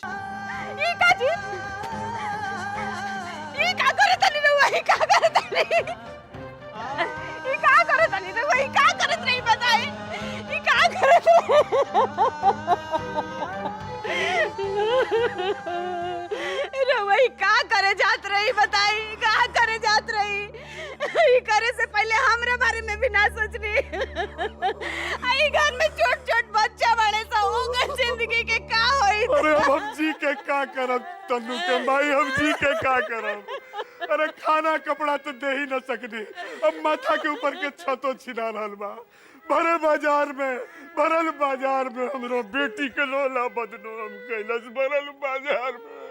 ई काजी ई का करे तनी रहुआ ई का करे तनी ई का करे तनी रहुआ ई का करत रही बताई ई का करत रहुआ ई का करे जात रही बताई का करे जात रही ई करे से पहले हमरे बारे में भी ना सोचनी आई घर में छोट-छोट बच्चा बड़े सा होगा जिंदगी के का होई अरे हम जी के का करब तन्नू के भाई हम जी के का करब अरे खाना कपड़ा तो दे ही न सकनी अब माथा के ऊपर के छतो छिना रहल बा भरल बाजार में हमरो बेटी के लोला बदनाम कैलस भरल बाजार में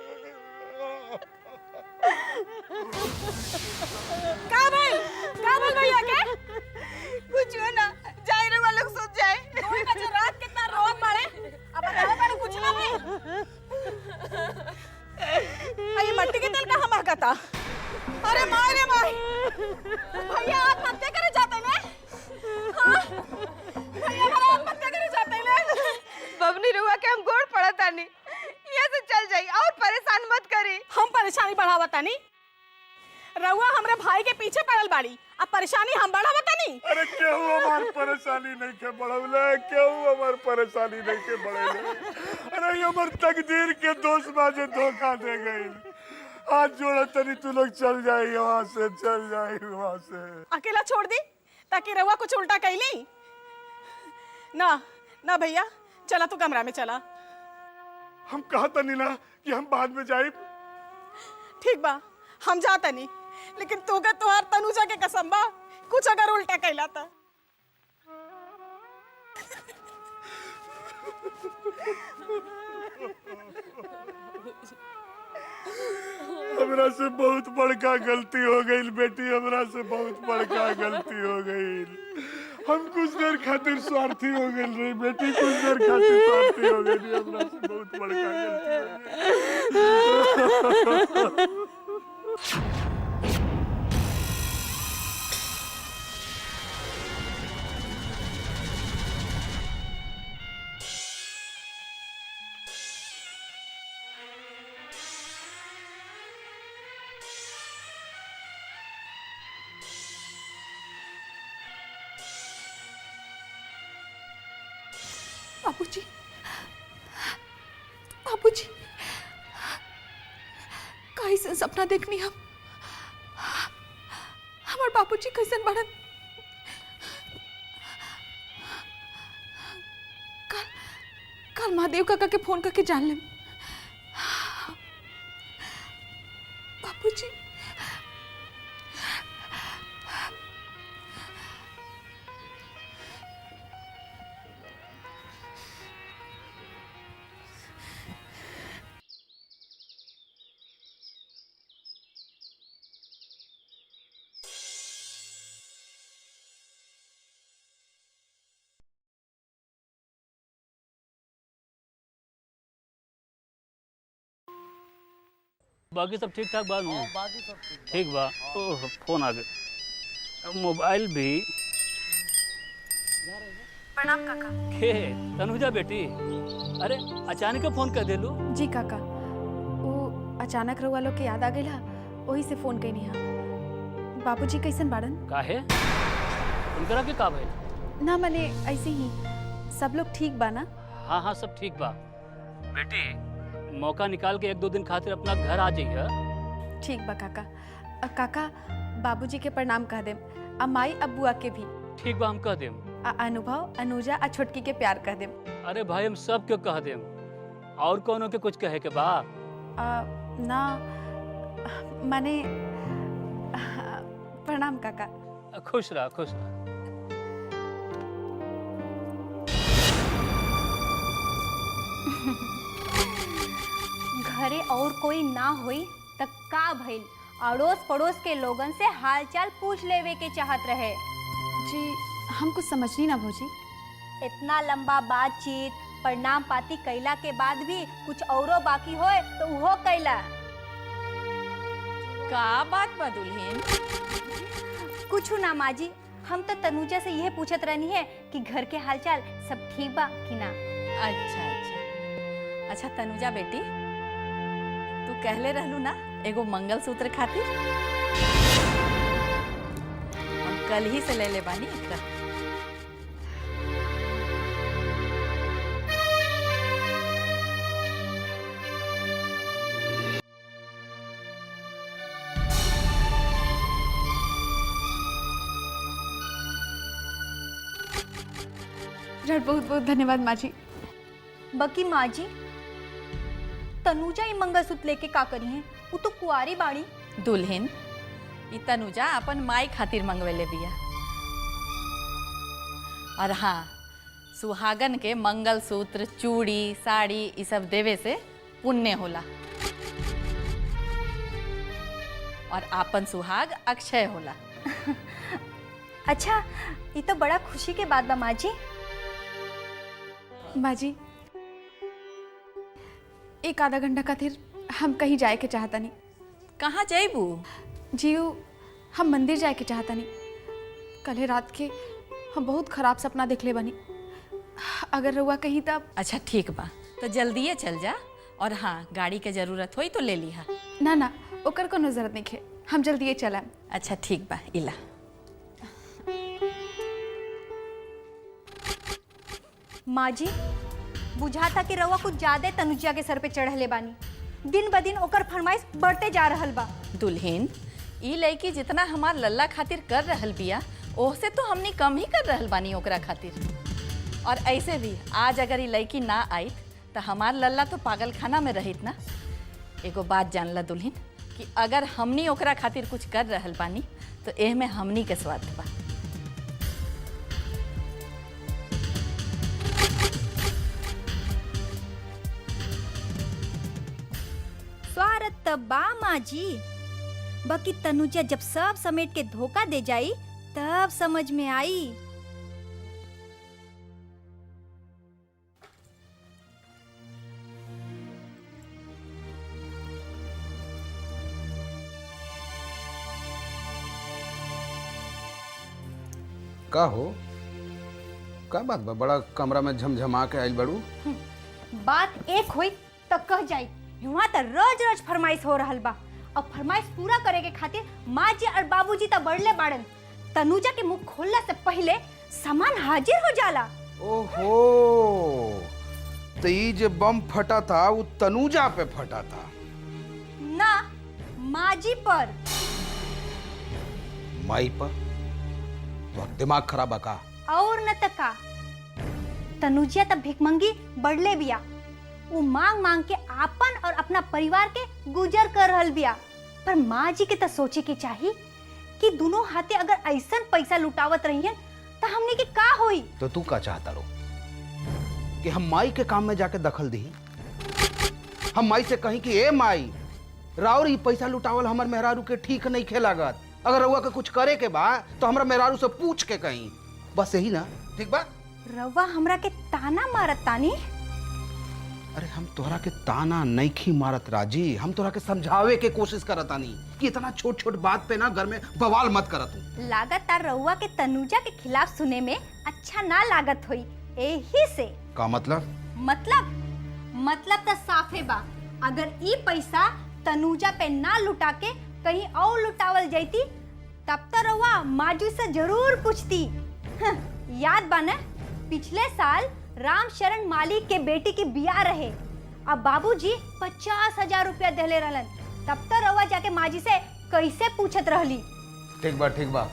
का भाई भैया के कुछ ना जाए रे वालों सोच जाए 2 बजे रात कितना रोत पड़े अब बताओ पर कुछ ना भाई ये मट्टी के तेल का हम कहता अरे मारे भाई भैया आत्महत्या करे जाते ना हां भैया आत्महत्या करे जाते ना बबनी रुआ के हम गोड़ पड़ता नहीं यहाँ से चल जाई और परेशान मत करी हम परेशानी बढ़ावता नहीं रउआ हमरे भाई के पीछे पड़ल बाड़ी अब परेशानी हम बढ़ावता नहीं अरे केहू हमार परेशानी नहीं के बढ़ौले केहू हमार परेशानी नहीं के बढ़ेले अरे ये हमार तकदीर के दोस्त बाजे धोखा दे गई हाथ जोड़े तनी तू लोग चल जाई वहां से अकेला छोड़ दी ताकि रउआ कुछ उल्टा कैली ना भैया चला तू कमरा में चला हम कहा तनी ना कि हम बाद में जाए ठीक बा हम जाता नहीं लेकिन तोगा तोहार तनुजा के कसम बा कुछ अगर उल्टा कैला था हमरा से बहुत बड़का गलती हो गई बेटी हमरा से बहुत बड़का गलती हो गई हम कुछ देर खातिर स्वार्थी हो गए रे बेटी कुछ देर खातिर स्वार्थी हो गई हमरा से बहुत बड़का गलती हो गई बाबूजी कैसन सपना देखनी हम हमार बाबूजी कैसन बड़न कल महादेव काका के फोन करके जान ले बाबूजी बाकी सब ठीक ठाक बात नहीं बाकी सब ठीक बा ओह फोन आ गया मोबाइल भी प्रणाम काका के तनुजा बेटी अरे अचानक फोन कर देलू जी काका वो अचानक रउआ लोग के याद आ गइल वही से फोन कैनी हा बाबूजी कैसन बाड़न काहे उनकरा के का भइल ना मने ऐसे ही सब लोग ठीक बा ना हाँ सब ठीक बा बेटी मौका निकाल के 1-2 दिन खातिर अपना घर आ जाइए ठीक बा काका काका बाबूजी के प्रणाम कह देम आ माई अब्बुआ के भी ठीक बा हम कह देम अनुभव अनुजा आ छोटकी के प्यार कह देम अरे भाई हम सब के कह देम और कोनो के कुछ कहे के बा ना माने प्रणाम काका खुश रह घरे और कोई ना होई तक का भइल अड़ोस पड़ोस के लोगन से हालचाल पूछ लेवे के चाहत रहे जी हम कुछ समझनी ना भौजी इतना लंबा बातचीत प्रणाम पाती कैला के बाद भी कुछ औरो बाकी होए तो वो कैला का बात बा दुल्हन कुछ ना माँ जी हम तो तनुजा से यह पूछत रहनी है कि घर के हालचाल सब ठीक बा कि ना। अच्छा अच्छा तनुजा बेटी, तू कहले रहलू ना एगो मंगलसूत्र खातिर, हम कल ही से ले ले बानी एकरा। बहुत बहुत धन्यवाद माँ जी। बकी माँ जी, तनुजा ये मंगलसूत्र लेके का करी है? वो तो कुआरी बाड़ी। दुल्हन, ई तनुजा अपन माई खातिर मंगवेले बिया। और हाँ, सुहागन के मंगलसूत्र, चूड़ी, साड़ी ई सब देवे से पुण्य होला और आपन सुहाग अक्षय होला। अच्छा, ये तो बड़ा खुशी के बात बा माँ जी। माँ जी, एक आधा घंटा खातिर हम कहीं जाए के चाहता नहीं। कहाँ जाइबू? जीव, हम मंदिर जाए के चाहता नहीं। कल रात के हम बहुत खराब सपना देख ले बनी। अगर रहुआ कहीं तब। अच्छा ठीक बा, तो जल्दिए चल जा। और हाँ, गाड़ी के जरूरत होई तो ले लिहा। ना ना, ओकर कोनो जरूरत नहीं है, हम जल्दिए चलाएं। अच्छा ठीक बा, इला। माँ जी, बुझाता कि रउआ कुछ ज्यादा तनुजा के सर पे चढ़ले बानी। दिन ब दिन ओकर फरमाइश बढ़ते जा रहल बा। दुल्हन, ई लड़की जितना हमार लल्ला खातिर कर रहल बिया, ओहसे तो हमनी कम ही कर रहल बानी ओकरा खातिर। और ऐसे भी आज अगर ई लड़की ना आई तो हमार लल्ला तो पागलखाना में रहित ना। एगो बात जान ला दुल्हन, कि अगर हमनी ओकरा खातिर कुछ कर रहल बानी तो एह में हमनी के स्वार्थ बा। स्वार्थ तब बा माँ जी, बाकी तनुजा जब सब समेट के धोखा दे जाई तब समझ में आई। का हो? का बात बा? बड़ा कमरा में झमझमा के आइल बड़ू। बात एक हुई तो कह जाई। यहाँ तो रोज रोज फरमाइश हो रहल बा। अब फरमाइश पूरा करे के खातिर माँ जी और बाबूजी तो बढ़ले बाड़न। तनुजा के मुंह खोलने से पहले सामान हाजिर हो जाला। ओहो, तो ये जो बम फटा था वो तनुजा पे फटा था ना, माँ जी पर। माई पर? तो दिमाग खराब है का? और न तका, तनुजिया तब भिखमंगी बढ़ले बिया। वो मांग मांग के आपन और अपना परिवार के गुजर कर रहल बिया। पर माँ जी के तो सोचे के चाहिए कि दोनों हाथे अगर ऐसन पैसा लुटावत रही है तो हमने के का होई। तो तू का चाहता रो कि हम माई के काम में जाके दखल दी? हम माई से कहीं कि ए माई, राउर ये पैसा लुटावल हमर मेहरारू के ठीक नहीं खेलागत। अगर रउआ के कुछ करे के बा तो हमरा मेहरारू से पूछ के कहीं। बस यही ना, ठीक बा? रवा हमरा के ताना मारत तानी। अरे हम तोहरा के ताना नहीं मारत राजी, हम तोहरा के समझावे के कोशिश करत तानी कि इतना छोट छोट बात पे ना घर में बवाल मत करत हूँ। लागत तार रउआ के तनुजा के खिलाफ सुने में अच्छा ना लागत होई, यही से। का मतलब? मतलब तो साफे बा। अगर ई पैसा तनुजा पे ना लुटा के कहीं और लुटावल जाती तब तो रउआ माजू से जरूर पूछती। याद बा न, पिछले साल राम शरण मालिक के बेटी की बियाह रहे। अब बाबूजी 50,000 रुपया देले रहलन। तब तो रउआ जाके माजी से कैसे पूछत रहली। ठीक बा,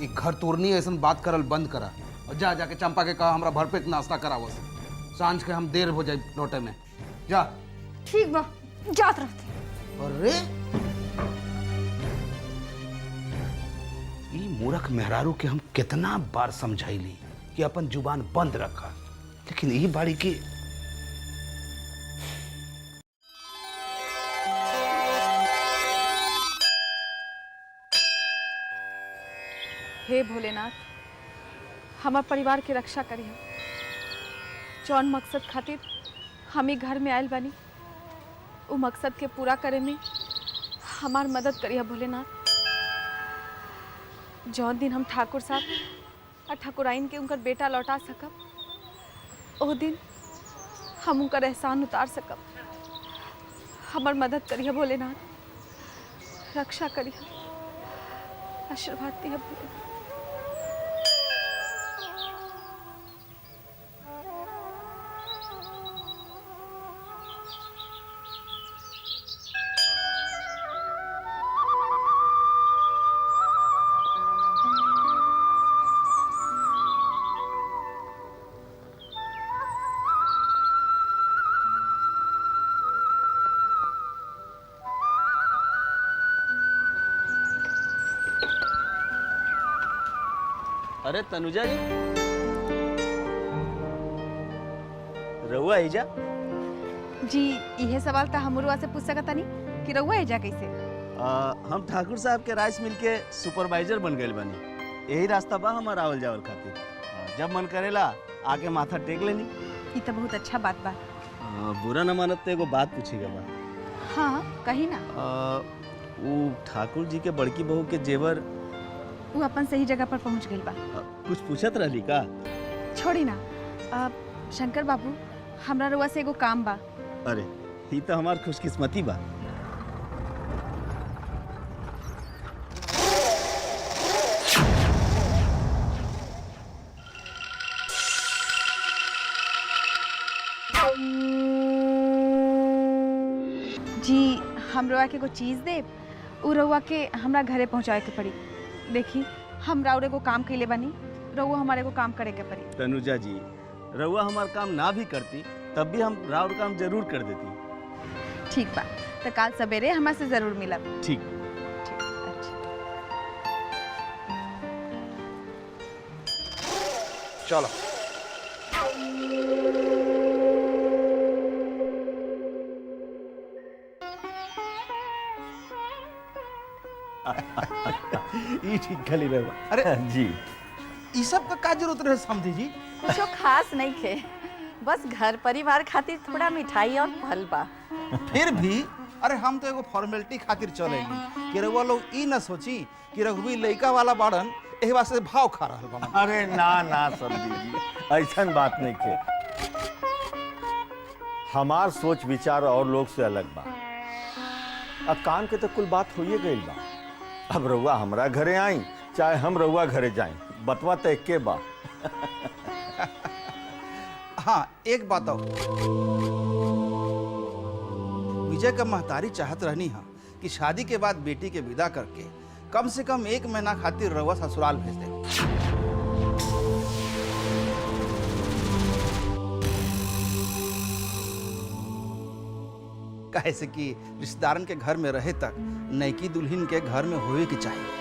ई घर तोड़नी ऐसा बात करल बंद करा और जा जाके चंपा के कहा हमरा भरपेट नाश्ता करावस। सांझ के हम देर हो जाए लौटे में। जा। ठीक बा, जात रहते। अरे ई मूर्ख मेहरारू के हम कितना बार समझाइली कि अपन जुबान बंद रखा, लेकिन ई बाड़ी की। हे भोलेनाथ, हमार परिवार की रक्षा करिए। जौन मकसद खातिर हम ही घर में आयल बनी, वो मकसद के पूरा करे में हमार मदद करिए भोलेनाथ। जौन दिन हम ठाकुर साहब और ठाकुराइन के उनकर बेटा लौटा सकब, ओ दिन हम उनका एहसान उतार सकब। हमार मदद करिए भोलेनाथ, रक्षा करिए, आशीर्वाद दिए भोलेनाथ। अरे तनुजा जी, रहुआ एजा? जी यह सवाल तो हमरुआ से पूछ सकता नहीं कि रउआ एजा कैसे। हम ठाकुर साहब के राइस मिल के सुपरवाइजर बन गए बनी। यही रास्ता बा हमारा आवल जावल खातिर। जब मन करेला आके माथा टेक लेनी। ये तो बहुत अच्छा बात बा। बुरा न मानत तो एगो बात पूछेगा बा। हाँ कही ना। वो ठाकुर जी के बड़की बहू के जेवर वो अपन सही जगह पर पहुंच गई बा। कुछ पूछत रहली का? छोड़ी ना। शंकर बाबू, हमरा रउआ से एगो काम बा। अरे ही तो हमार खुशकिस्मती बा। जी हम रउआ के एगो चीज दे, उ रउआ के हमरा घरे पहुंचाए के पड़ी। देखी हम राउर एगो काम कैले बानी, रउआ हमारे एगो काम करे के पड़ी। तनुजा जी, रउआ हमार काम ना भी करती तब भी हम राउर काम जरूर कर देती। ठीक बा, तो कल सवेरे हमारे से जरूर मिलब। ठीक। ठीक, अच्छा। चलो। ये ठीक खली रहे। अरे जी, ई सब का जरूरत रहे समझी जी? कुछ खास नहीं खे, बस घर परिवार खातिर थोड़ा मिठाई और फल बा। फिर भी अरे हम तो एगो फॉर्मेलिटी खातिर चलेली कि रउआ लोग ई न सोची कि रघुवी लइका वाला बाड़न, एही वास्ते भाव खा रहल बा। अरे ना ना समझी जी, ऐसन बात नहीं के। हमार सोच विचार और लोग से अलग बा। अब काम के तो कुल बात होइए गई बा। अब रउआ हमरा घरे आई चाहे हम रउआ घरे जाए, बतवा तो एके बा। हाँ एक बात और, विजय का महतारी चाहत रहनी है कि शादी के बाद बेटी के विदा करके कम से कम 1 महीना खातिर रउआ ससुराल भेज दे। काहे से कि रिश्तेदारन के घर में रहे तक नैकी दुल्हन के घर में होए के चाहिए।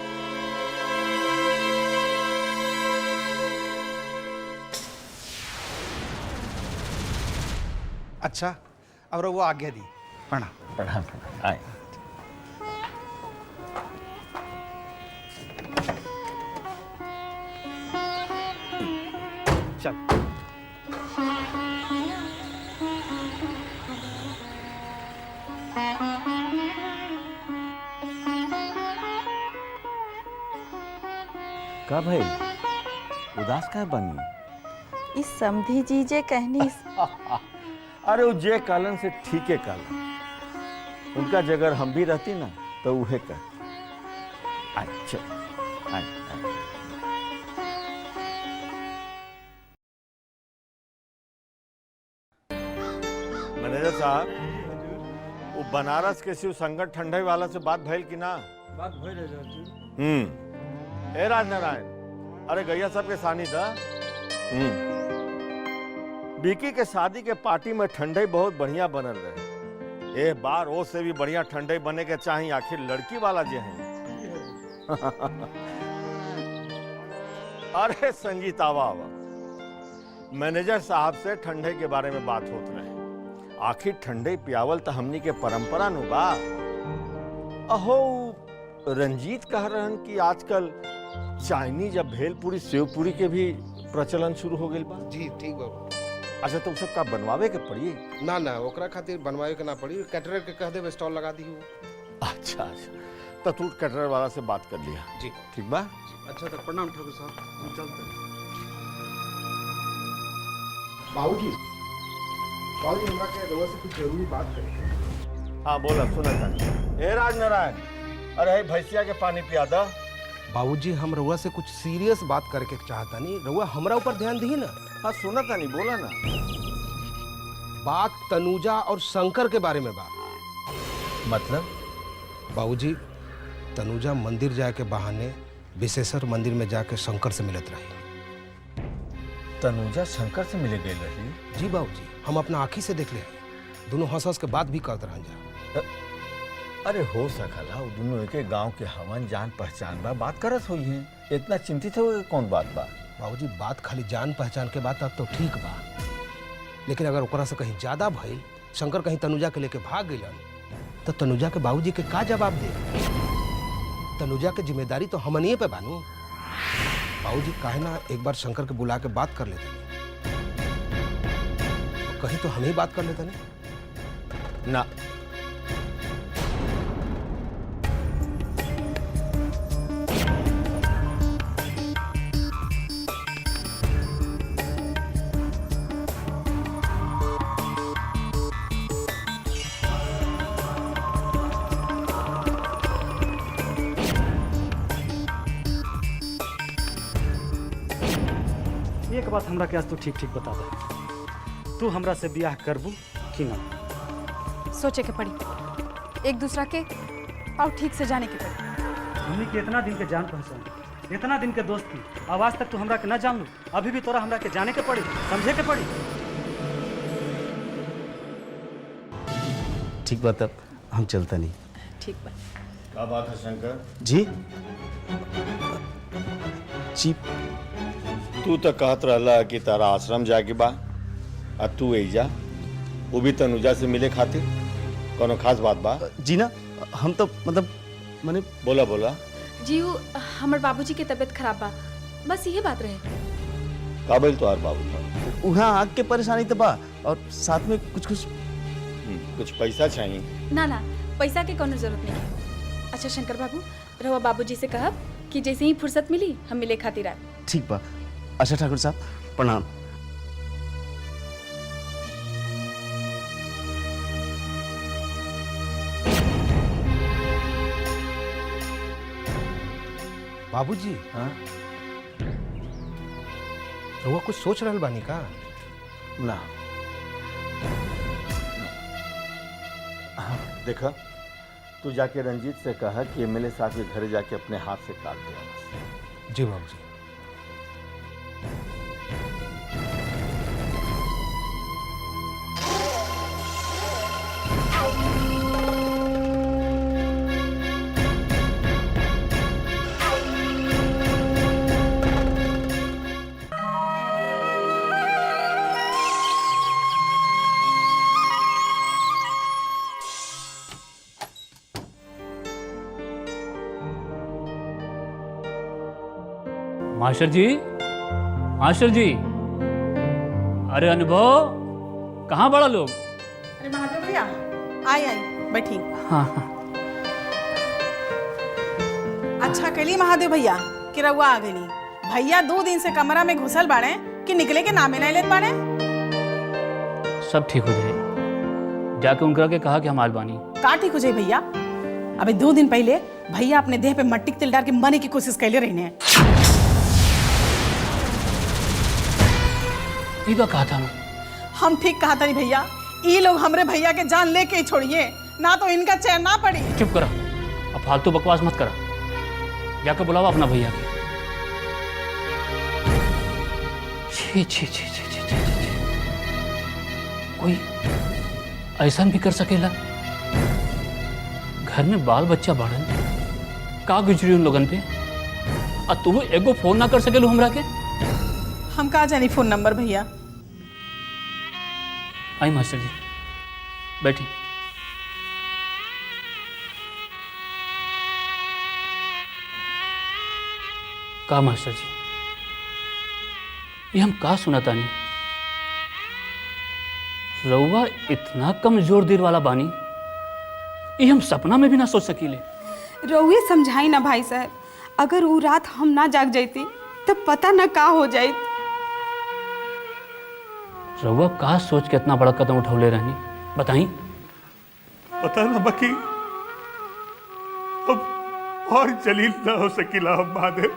अच्छा अब वो आज्ञा दी। प्रणाम। आए। चल। का भाई उदास का बनी? इस समधी जी जे कहनी अरे वो जे कालन से ठीक है कालन, उनका जगह हम भी रहती ना तो उहे कर। अच्छा मैनेजर साहब, वो बनारस के शिव संगत ठंडई वाला से बात भइल कि ना? बात भइल है जी। ए राजनारायण, अरे गैया सब के सानी था। बीकी के शादी के पार्टी में ठंडई बहुत बढ़िया बनल रहे। एक बार वो से भी बढ़िया ठंडई बने के चाहिए, आखिर लड़की वाला जे है। अरे संगीतावा आवा, मैनेजर साहब से ठंडई के बारे में बात होत रहे। आखिर ठंडई पियावल तो हमनी के परंपरा नु बा। अहो रंजीत कह रहन कि आजकल चाइनीज या भेलपुरी सेवपुरी के भी प्रचलन शुरू हो गई बा। जी ठीक बा। अच्छा तो सब का बनवावे के पड़ी? ना ना ओकरा खातिर बनवावे के ना पड़ी, कैटरर के कह देवे स्टॉल लगा दी। अच्छा तो तू कैटरर वाला से बात कर लिया। जी ठीक बा। अच्छा तो प्रणाम ठाकुर साहब, हम चलते हैं। बाबूजी बाबूजी हमरा के रउआ से कुछ जरूरी बात करें। हाँ बोला सुना था। ए राजनारायण, अरे भैंसिया के पानी पिया दो। बाबूजी हम रउआ से कुछ सीरियस बात करके चाहता नहीं, रउआ हमरा ऊपर ध्यान दी ना। हाँ सुना था नहीं, बोला ना। बात तनुजा और शंकर के बारे में बा। मतलब? बाबूजी तनुजा मंदिर जाए के बहाने विशेषर मंदिर में जाके शंकर से मिलत रही। तनुजा शंकर से मिले गई रही? जी बाबूजी, हम अपना आँखी से देख ले, दोनों हंस हंस के बात भी करते रह जा। अरे हो सकला वो दोनों एक गांव के हवन, जान पहचान बा, बात करत हुई है। इतना चिंतित हो कौन बात बा? बाबूजी बात खाली जान पहचान के बात अब तो ठीक बा, लेकिन अगर ओकरा से कहीं ज्यादा भइल, शंकर कहीं तनुजा के लेके भाग गइलन, तो तनुजा के बाबूजी के का जवाब दे? तनुजा के जिम्मेदारी तो हमनिए पे बानू। बाबूजी काहे ना एक बार शंकर के बुला के बात कर लेते, कहीं तो हम ही बात कर लेते नहीं ना। एक बात हमरा के आज तू ठीक ठीक बता दे, तू हमरा से ब्याह करबू कि ना? सोचे के पड़ी, एक दूसरा के और ठीक से जाने के पड़ी। हमनी के इतना दिन के जान पहचान, इतना दिन के दोस्ती, आवाज तक तू हमरा के न जान लू, अभी भी तोरा हमरा के जाने के पड़ी, समझे के पड़ी। ठीक बात, अब हम चलता नहीं। ठीक बा। क्या बात है शंकर? जी जी तू तो कहत रहला कि तारा आश्रम जाके बा, अब तू एजा, वो भी तनुजा से मिले खातिर। कोनो खास बात बा? जी ना, हम तो मतलब मैंने बोला बोला। जी वो हमर बाबूजी के तबीयत खराब बा, बस यही बात रहे। काबिल तो आर बाबू था। वहाँ आग के परेशानी तो बा, और साथ में कुछ कुछ पैसा चाहिए। ना ना, पैसा के कोनो जरूरत नहीं है। अच्छा शंकर बाबू, रहुआ बाबूजी से कहब कि जैसे ही फुर्सत मिली हम मिले खातिर आए। ठीक बा। अच्छा ठाकुर साहब प्रणाम। बाबूजी हाँ रउआ कुछ सोच रहल बानी का? ना। देखा, तू जाके रंजीत से कहा कि एमएलए साहब के घर जाके अपने हाथ से काट दिया। जी बाबूजी। मास्टर जी, मास्टर जी, अरे अनुभव, कहाँ बड़ा लोग? अरे महादेव भैया, आई आई बैठी। हाँ हाँ। अच्छा कली महादेव भैया कि रउआ आ गई। भैया 2 दिन से कमरा में घुसल बाड़े कि निकले के नामे नहीं लेत बाड़े। सब ठीक हो जाए, जाके उनका के कहा कि हम आलबानी। का ठीक हो जाए भैया? अबे 2 दिन पहले भैया अपने देह पे मट्टी के तेल डाल के मरने की कोशिश कैले रहने। इका कहा था ना? हम ठीक कहा था भैया, ये लोग हमरे भैया के जान लेके ही छोड़िए, ना तो इनका चैन ना पड़ी। चुप करा, अब फालतू बकवास मत करा, जाकर बुलावा अपना भैया के। छी छी छी छी छी छी छी। कोई ऐसा भी कर सकेला? घर में बाल बच्चा बढ़न, का गुजरी उन लोगन पे, और तू एगो फोन ना कर सकेलू हमरा के? हम कहा जानी फोन नंबर भैया। आई मास्टर जी, बैठी। का मास्टर जी, ये हम का सुना तानी? रउआ इतना कमजोर दिल वाला बानी, ये हम सपना में भी ना सोच सकीले। रउए समझाई ना भाई साहब, अगर वो रात हम ना जाग जाती तब पता ना का हो जाए। रहुआ का सोच के इतना बड़ा कदम उठौले रहनी बताई। पता ना बाकी अब और जलील ना हो सकीला हम महादेव।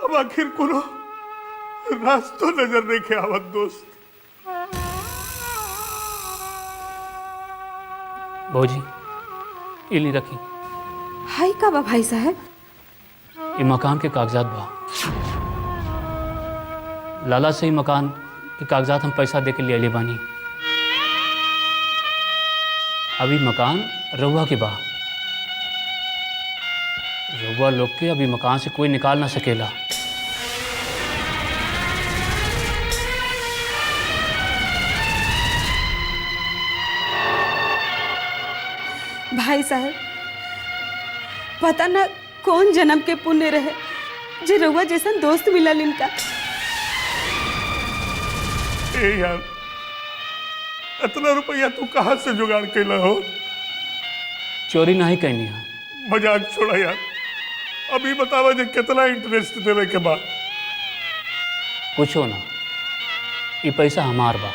अब आखिर कोनो रास्तो नजर नहीं के आवत दोस्त। भौजी इली रखी। हाय का बा भाई साहब? ये मकान के कागजात बा। लाला से ही मकान के कागजात हम पैसा दे के ले ले बानी। अभी मकान रउआ के बा। रउआ लोग के अभी मकान से कोई निकाल ना सकेला। भाई साहब पता ना कौन जन्म के पुण्य रहे जे रउआ जैसन दोस्त मिलल इनका। ए यार इतना रुपया तू कहाँ से जुगाड़ कैला हो? चोरी नहीं कहनी है। मजाक छोड़ा यार। अभी बतावा जे कितना इंटरेस्ट देवे के बाद। पूछो ना, ये पैसा हमार बा।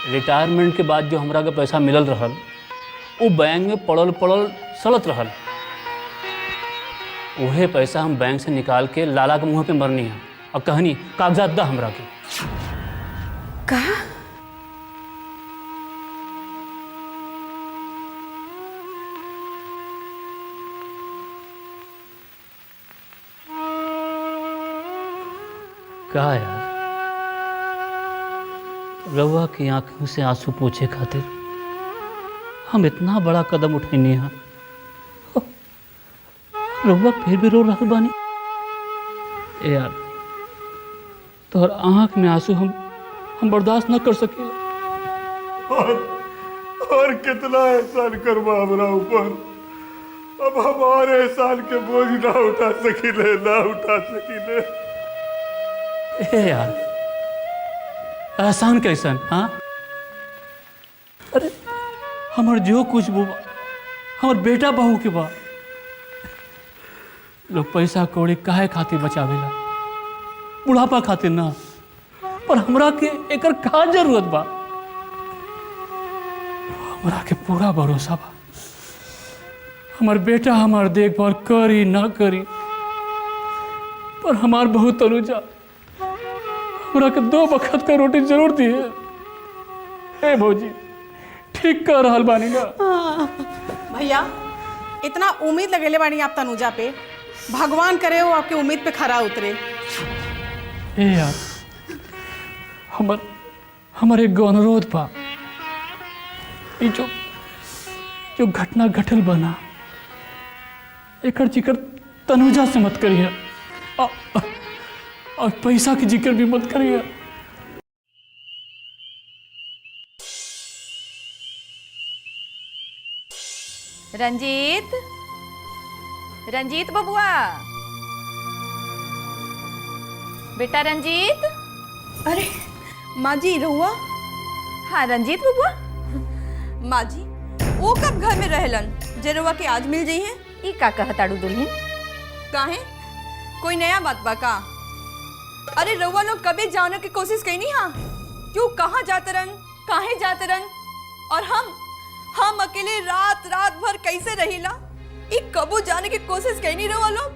रिटायरमेंट के बाद जो हमरा के पैसा मिलल रहल वो बैंक में पड़ल पड़ल सड़त रहल। वही पैसा हम बैंक से निकाल के लाला के मुंह पे मरनी है और कहनी कागजात दा हमरा के। का? कहा यार, रउआ की आंखों से आंसू पोछे खातिर हम इतना बड़ा कदम उठैनी है, रउआ फिर भी रो रहल बानी। ए यार तोहर आंख में आंसू हम बर्दाश्त न कर सकेला। और कितना एहसान करवा हमरा ऊपर। अब हमारे एहसान के बोझ ना उठा सकीले, ना उठा सकीले। ए यार एहसान कैसन? हाँ अरे हमार जो कुछ वो हमार बेटा बहू के बा। लोग पैसा कौड़ी काहे खातिर बचावेला? बुढ़ापा खातिर ना। पर हमरा के एकर का जरूरत बा? हमरा के पूरा भरोसा बा हमार बेटा हमार देखभाल करी ना करी। पर हमार बहू तनुजा हमरा के 2 वक्त का रोटी जरूर दी है। हे भौजी ठीक कर रहल बानी ना? भैया इतना उम्मीद लगेले बानी आप तनुजा पे, भगवान करे वो आपकी उम्मीद पे खरा उतरे। ए यार हमारे एगो अनुरोध बा। ये जो घटना घटल बना एकर जिक्र तनुजा से मत करिए और पैसा की जिक्र भी मत करिए। रंजीत, रंजीत बबुआ, बेटा रंजीत। अरे माँ जी रहुआ? हाँ रंजीत बबुआ। माँ जी वो कब घर में रहलन जे रहुआ के आज मिल जाई है? ई का कहताड़ू दुल्हन? काहे कोई नया बात बा का? अरे रहुआ लोग कभी जाने की कोशिश कई नहीं। हाँ क्यों कहाँ जाते रन, काहे जाते रन? और हम अकेले रात रात भर कैसे रहीला? एक कबू जाने की कोशिश कई नहीं रहुआ लोग।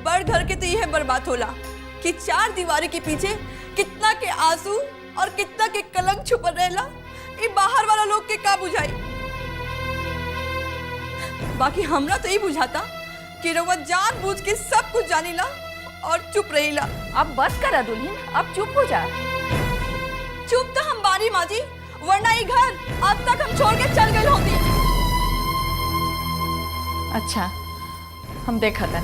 बड़ घर के तो यह बर्बाद होला कि 4 दीवारी के पीछे कितना के आंसू और कितना के कलंक छुपल रहेला। ये बाहर वाला लोग के का बुझाई? बाकी हमरा तो ये बुझाता कि रउआ जानबूझ के सब कुछ जानीला और चुप रहीला। अब बस करा दुल्हन, अब चुप हो जा। चुप तो हम बारी माँ जी, वरना ये घर अब तक हम छोड़ के चल गए होती। अच्छा हम देखा था।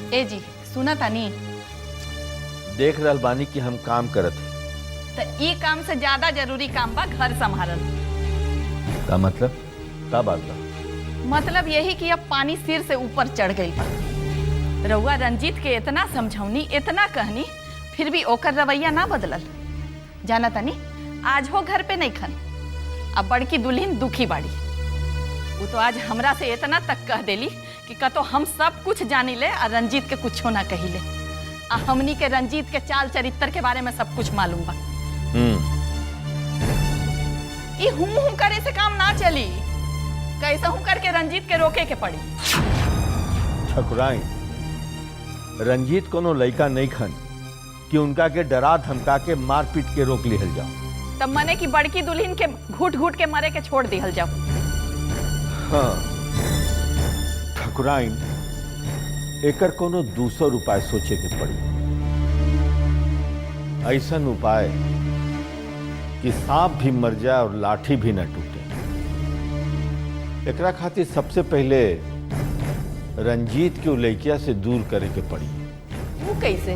ए जी सुना तानी? देख रहल बानी कि हम काम करत हैं। तो ई काम से ज्यादा जरूरी काम बा घर संभालल। का मतलब का बात बा? मतलब यही कि अब पानी सिर से ऊपर चढ़ गई बा। रउआ रंजीत के इतना समझौनी, इतना कहनी, फिर भी ओकर रवैया ना बदलल। जाना तनी आज हो घर पे नहीं खन, अब बड़की दुल्हन दुखी बाड़ी। वो तो आज हमरा से इतना तक कह देली कि कतो हम सब कुछ जानी ले और रंजीत के कुछो ना कही ले। आ हमनी के रंजीत के चाल चरित्र के बारे में सब कुछ मालूम बा। ये हूं करे से काम ना चली, कैसा हूं करके रंजीत के रोके के पड़ी। ठकुराइन, रंजीत कोनो लड़का नहीं खन कि उनका के डरा धमका के मार पीट के रोक लिहल जाओ। तब मने की बड़की दुल्हन के घुट घुट के मरे के छोड़ दिहल जाओ। हाँ ठकुराइन, एकर कोनो दूसर उपाय सोचे के पड़ी। ऐसा उपाय कि सांप भी मर जाए और लाठी भी न टूटे। एकरा खातिर सबसे पहले रंजीत के लड़किया से दूर करे के पड़ी। वो कैसे?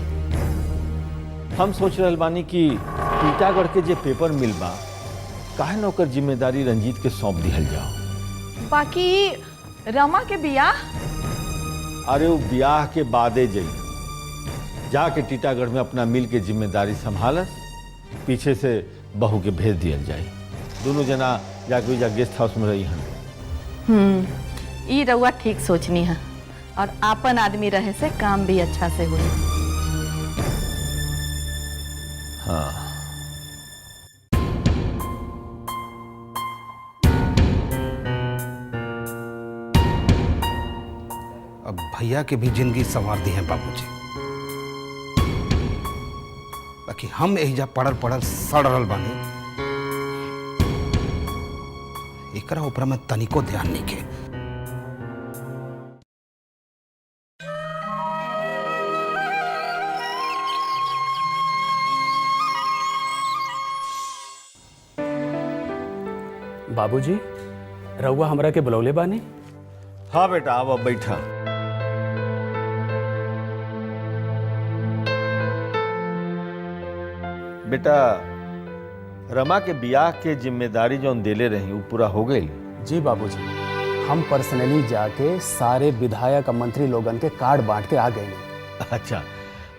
हम सोच रहल बानी कि टीटागढ़ के जे पेपर मिल बा, काहे न ओकर जिम्मेदारी रंजीत के सौंप दिहल जाओ। बाकी रमा के बियाह? अरे वो ब्याह के बादे जाके टीटागढ़ में अपना मिल के जिम्मेदारी संभालस, पीछे से बहू के भेज दिया जाए। दोनों जना जाके गेस्ट हाउस में रही हन। ई रउआ ठीक सोचनी है, और आपन आदमी रहे से काम भी अच्छा से हुई। हाँ अब भैया की भी जिंदगी संवार दी है बाबूजी। बाकी हम एहिजा पड़ल पड़ल सड़ रहल बानी, एकरा ऊपर में तनिको ध्यान नहीं के। बाबूजी, रउआ हमरा के बुलौले बानी? हाँ बेटा, अब बैठा। बेटा, रमा के ब्याह के जिम्मेदारी जो देले रही वो पूरा हो गई? जी बाबूजी, हम पर्सनली जाके सारे विधायक और मंत्री लोगन के कार्ड बांट के आ गए। अच्छा,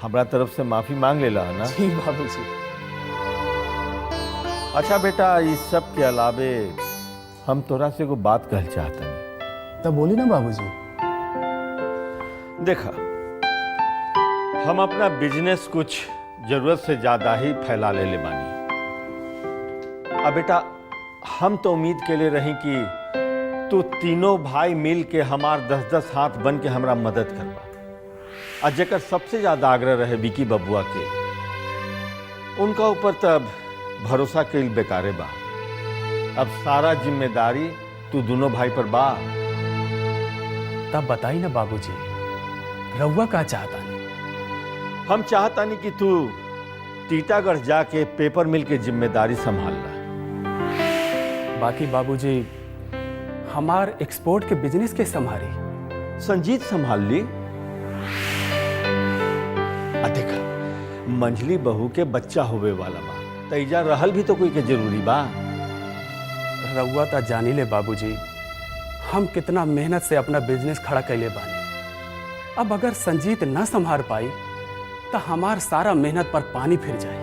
हमरा तरफ से माफी मांग लेला है ना? जी बाबूजी। अच्छा बेटा, इस सब के अलावे हम तोरा से को बात कहल चाहता नहीं। तब बोली ना बाबूजी। देखा, हम अपना बिजनेस कुछ जरूरत से ज्यादा ही फैला ले बानी। अब बेटा, हम तो उम्मीद के लिए रही कि तू तीनों भाई मिल के हमार 10-10 हाथ बन के हमरा मदद करवा। और जेकर सबसे ज्यादा आग्रह रहे विकी बबुआ के, उनका ऊपर तब भरोसा कईल बेकारे बा। अब सारा जिम्मेदारी तू दोनों भाई पर बा। तब बताई ना बाबूजी, रउआ का चाहता नहीं? हम चाहता नहीं कि तू टीटागढ़ जाके पेपर मिल के जिम्मेदारी संभाल ला। बाकी बाबूजी, हमार एक्सपोर्ट के बिजनेस के संभारी? संजीत संभाल ली। देखा, मंझली बहू के बच्चा होवे वाला बा, तैजा रहल भी तो कोई के जरूरी बा। रउआ ता जानी ले बाबूजी, हम कितना मेहनत से अपना बिजनेस खड़ा कैले बानी। अब अगर संजीत न संभाल पाई तो हमार सारा मेहनत पर पानी फिर जाए।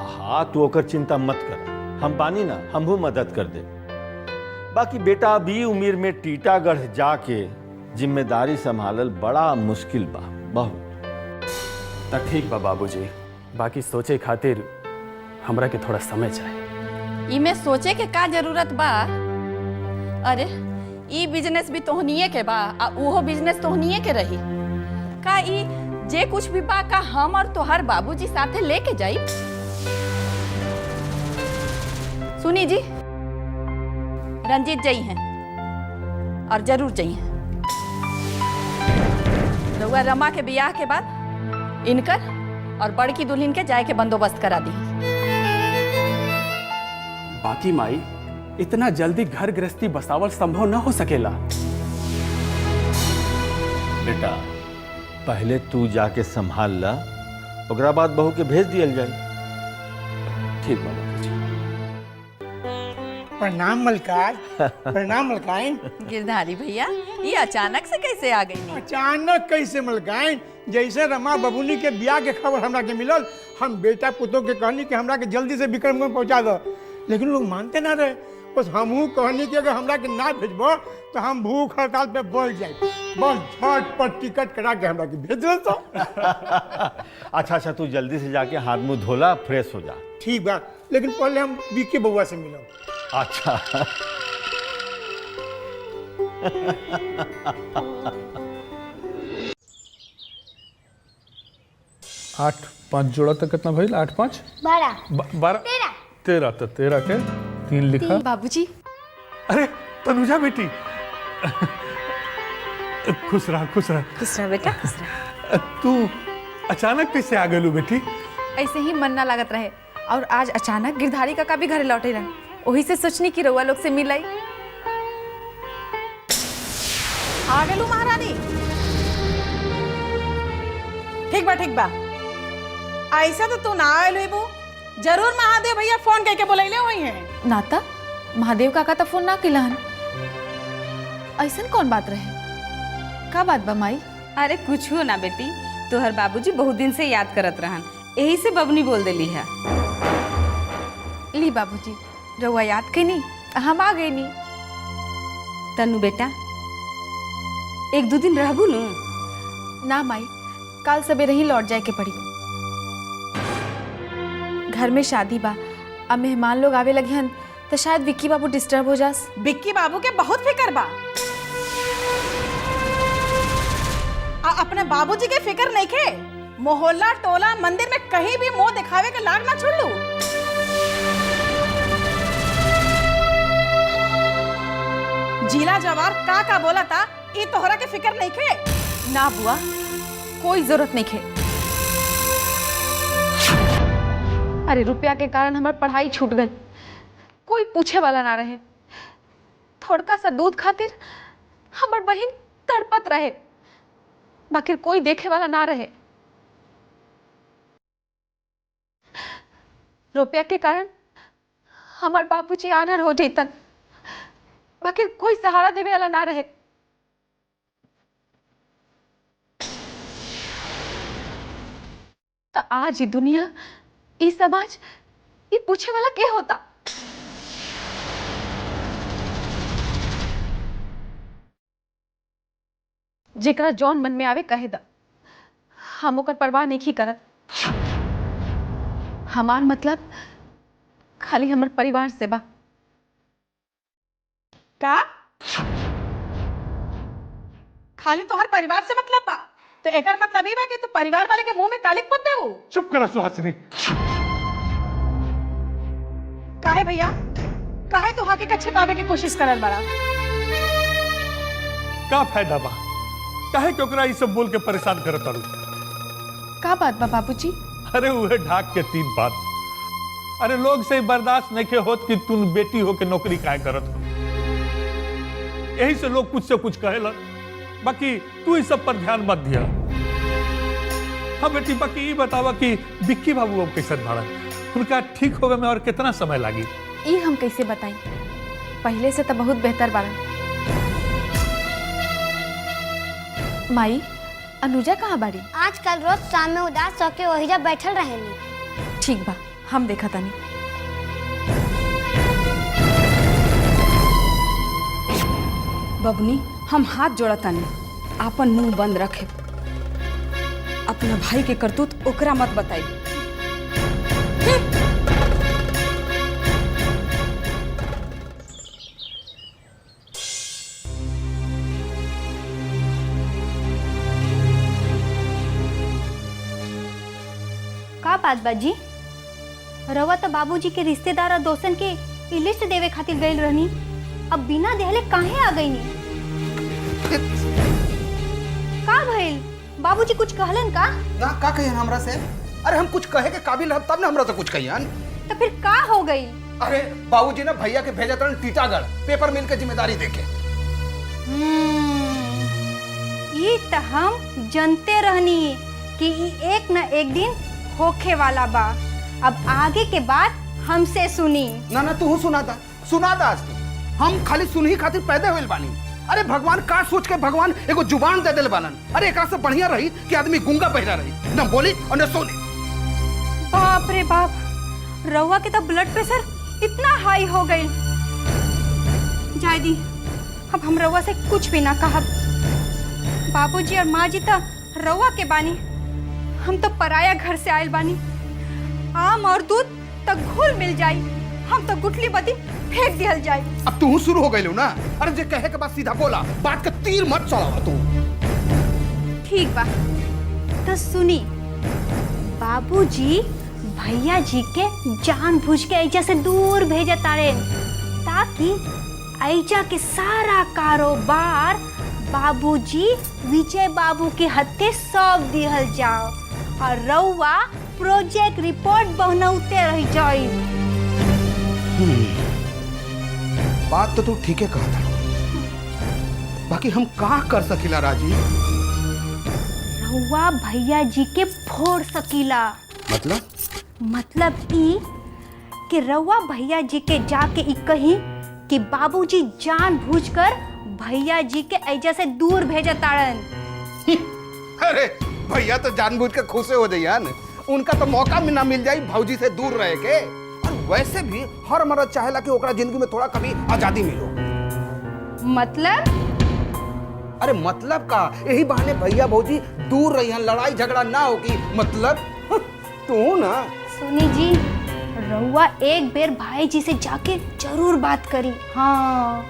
हाँ, तू ओकर चिंता मत कर, हम बानी ना, हम भी मदद कर दे। बाकी बेटा, अभी उम्र में टीटागढ़ जाके जिम्मेदारी संभालल बड़ा मुश्किल बा, बहुत। तो ठीक बा बाबूजी, बाकी सोचे खातिर हमरा के थोड़ा समय चाहिए। इमे सोचे के का जरूरत बा? अरे ई बिजनेस भी तोहनिए के बा, आ उहो बिजनेस तोहनिए के रही। का ई जे कुछ भी बा का हम और तोहर बाबूजी साथे लेके जाई? सुनी जी, रंजीत जई हैं और जरूर जई हैं। रउआ रमा के ब्याह के बाद इनकर और बड़की दुल्हन के जाए के बंदोबस्त करा दी। बाकी माई, इतना जल्दी घर गृहस्थी बसावल संभव न हो सकेला। बेटा, पहले तू जाके संभाल ला, ओकरा बाद बहू के भेज दियल जाए। ठीक बाबा जी। प्रणाम मलकार। प्रणाम मलकाइन। गिरधारी भैया ये अचानक से कैसे आ गई नी? अचानक कैसे मलकाइन? जैसे रमा बबुनी के बियाह के खबर हमरा के मिलल, हम बेटा पुतों के कहनी कि हमरा के जल्दी से विक्रमगंज पहुंचा दो, लेकिन लोग मानते ना रहे। बस हमहू कहनी कि अगर हमरा के ना भेजबो तो हम भूख हड़ताल पे बढ़ जाए। बस झटपट टिकट करा के हमरा के भेज दो तो। अच्छा तू जल्दी से जाके हाथ मुंह धोला, फ्रेश हो जा। ठीक बा, लेकिन पहले हम बीके बउआ से मिलो। अच्छा। 8-5 जोड़ा तक कितना भइल? 8-5 12 13 तो 13 के 3 लिखा। बाबूजी। अरे तनुजा बेटी, खुश रहा खुश रहा। खुश रहा बेटा, खुश रहा। तू अचानक कैसे आ गलू बेटी? ऐसे ही मन ना लागत रहे और आज अचानक गिरधारी काका भी घर लौटे रहे, वही से सोचनी कि रउआ लोग से मिलाई। आ गलू महारानी। ठीक बा ऐसा तो तू ना आयल हुई बो, जरूर महादेव भैया फोन करके बुलैले हुई हैं। नाता महादेव काका तो फोन ना किलान, ऐसा कौन बात रहे? का बात बा माई? अरे कुछ हो ना बेटी, तोहर बाबूजी बहुत दिन से याद करत रहन, यही से बबनी बोल देली है। ली बाबूजी, रउआ याद कैनी, हम आ गए नी। तनु बेटा 1-2 दिन रहबू नु? ना माई, कल सवेरे ही लौट जाए के पड़ी। घर में शादी बा, अब मेहमान लोग आवे लगे हन तो शायद विक्की बाबू डिस्टर्ब हो जास। विक्की बाबू के बहुत फिक्र बा, अपने बाबूजी के फिक्र नहीं खे। मोहल्ला टोला मंदिर में कहीं भी मुंह दिखावे के लाग ना छोड़ लू। जिला जवार का बोला था, ये तोहरा के फिक्र नहीं खे? ना बुआ, कोई जरूरत नहीं खे। अरे रुपया के कारण हमारी पढ़ाई छूट गई, कोई पूछे वाला ना रहे। थोड़का सा दूध खातिर हमार बहन तड़पत रहे, बाकी कोई देखे वाला ना रहे। रुपया के कारण हमार बाबूजी आनर हो जैतन, बाकी कोई सहारा देवे वाला ना रहे। तो आज ये दुनिया, ये समाज, ये पूछे वाला क्या होता? जेकरा जौन मन में आवे कहे दा, हम ओकर परवाह नहीं करत। हमार मतलब खाली हमर परिवार से बा। का खाली तोहर परिवार से मतलब बा? तो एकर मतलब ही बा कि तू परिवार वाले के मुंह में तालिक पोत दे हो। चुप करा सुहासिनी। काहे भैया, काहे तू हकीकत छिपावे की कोशिश करल बड़ा? का फायदा बा? काहे के ओकरा ई सब बोल के परेशान करत तारू? का बात बा बाबूजी? अरे उहे ढाक के 3 बात। अरे लोग से बर्दाश्त नहीं के होत कि तू बेटी हो के नौकरी काहे करत हो, यही से लोग कुछ से कुछ कहेलन। बाकी तू इस सब पर ध्यान मत दिया। हाँ बेटी, बाकी ये बतावा कि विक्की बाबू अब कैसन भाड़ा, उनका ठीक होवे में और कितना समय लागी? ये हम कैसे बताई, पहले से तो बहुत बेहतर बाड़ा। माई, अनुजा कहाँ बाड़ी? आजकल रोज शाम में उदास होके वहीजा बैठल रहेली। ठीक बा, हम देखा तानी। बबनी, हम हाथ जोड़ा तानी, आपन मुंह बंद रखे। अपना भाई के करतूत ओकरा मत बताई। का बात बाजी? रवा तो बाबूजी के रिश्तेदार और दोस्तन के ई लिस्ट देवे खातिर गई रहनी, अब बिना देहले काहे आ गई नी? का भइल? बाबूजी कुछ कहलन का? ना, का कहियन हमरा से? अरे हम कुछ कहे के काबिल हम तब ना हमरा से कुछ कहियन। तो फिर का हो गई? अरे बाबूजी ना भैया के भेजा तरन टीटागढ़ पेपर मिल के जिम्मेदारी देके। ये तो हम जानते रहनी कि ई एक न एक दिन होखे वाला बा। अब आगे के बात हमसे सुनी। ना तू सुना था, सुना दास तू, हम खाली सुनही खातिर पैदा होइल बानी। अरे भगवान का सोच के भगवान एगो जुबान दे दिल बानन। अरे एकरा से बढ़िया रही कि आदमी गूंगा बहरा रही, न बोली और न सुने। बाप रे बाप, रउआ के तो ब्लड प्रेशर इतना हाई हो गई। जाय दी, अब हम रउआ से कुछ भी ना कहब। बाबूजी और माँ जी तो रउआ के बानी, हम तो पराया घर से आयल बानी। आम और दूध तक घुल मिल जाई, हम तो गुठली बदी फेंक दिहल जाई। अब तू शुरू हो गई ना। अरे जे कहे के बाद सीधा बोला, बात का तीर मत चढ़ावा तू। ठीक बा, तो सुनी। बाबूजी भैया जी के जानबूझ के ऐजा से दूर भेजा तारे, ताकि ऐजा के सारा कारोबार बाबूजी विजय बाबू के हत्थे सौंप दिहल जाओ और रउआ प्रोजेक्ट रिपोर्ट बनौते रह जाई। बात तो तू ठीक है कहा था, बाकी हम का कर सकीला राजी? रउआ भैया जी के फोड़ सकीला। मतलब ई कि रउआ भैया जी के जाके ई कही कि बाबूजी जानबूझकर भैया जी के ऐजा से दूर भेजा ताड़न। अरे भैया तो जानबूझ के खुशे हो जाइए न, उनका तो मौका में ना मिल जाई भौजी से दूर रह के। और वैसे भी हर मर्द चाहेला कि ओकरा जिंदगी में थोड़ा कभी आजादी मिलो। मतलब? अरे मतलब का, यही बहाने भैया भौजी दूर रही, लड़ाई झगड़ा ना होगी। मतलब तू ना सुनी जी, रउआ एक बेर भाई जी से जाके जरूर बात करी। हाँ।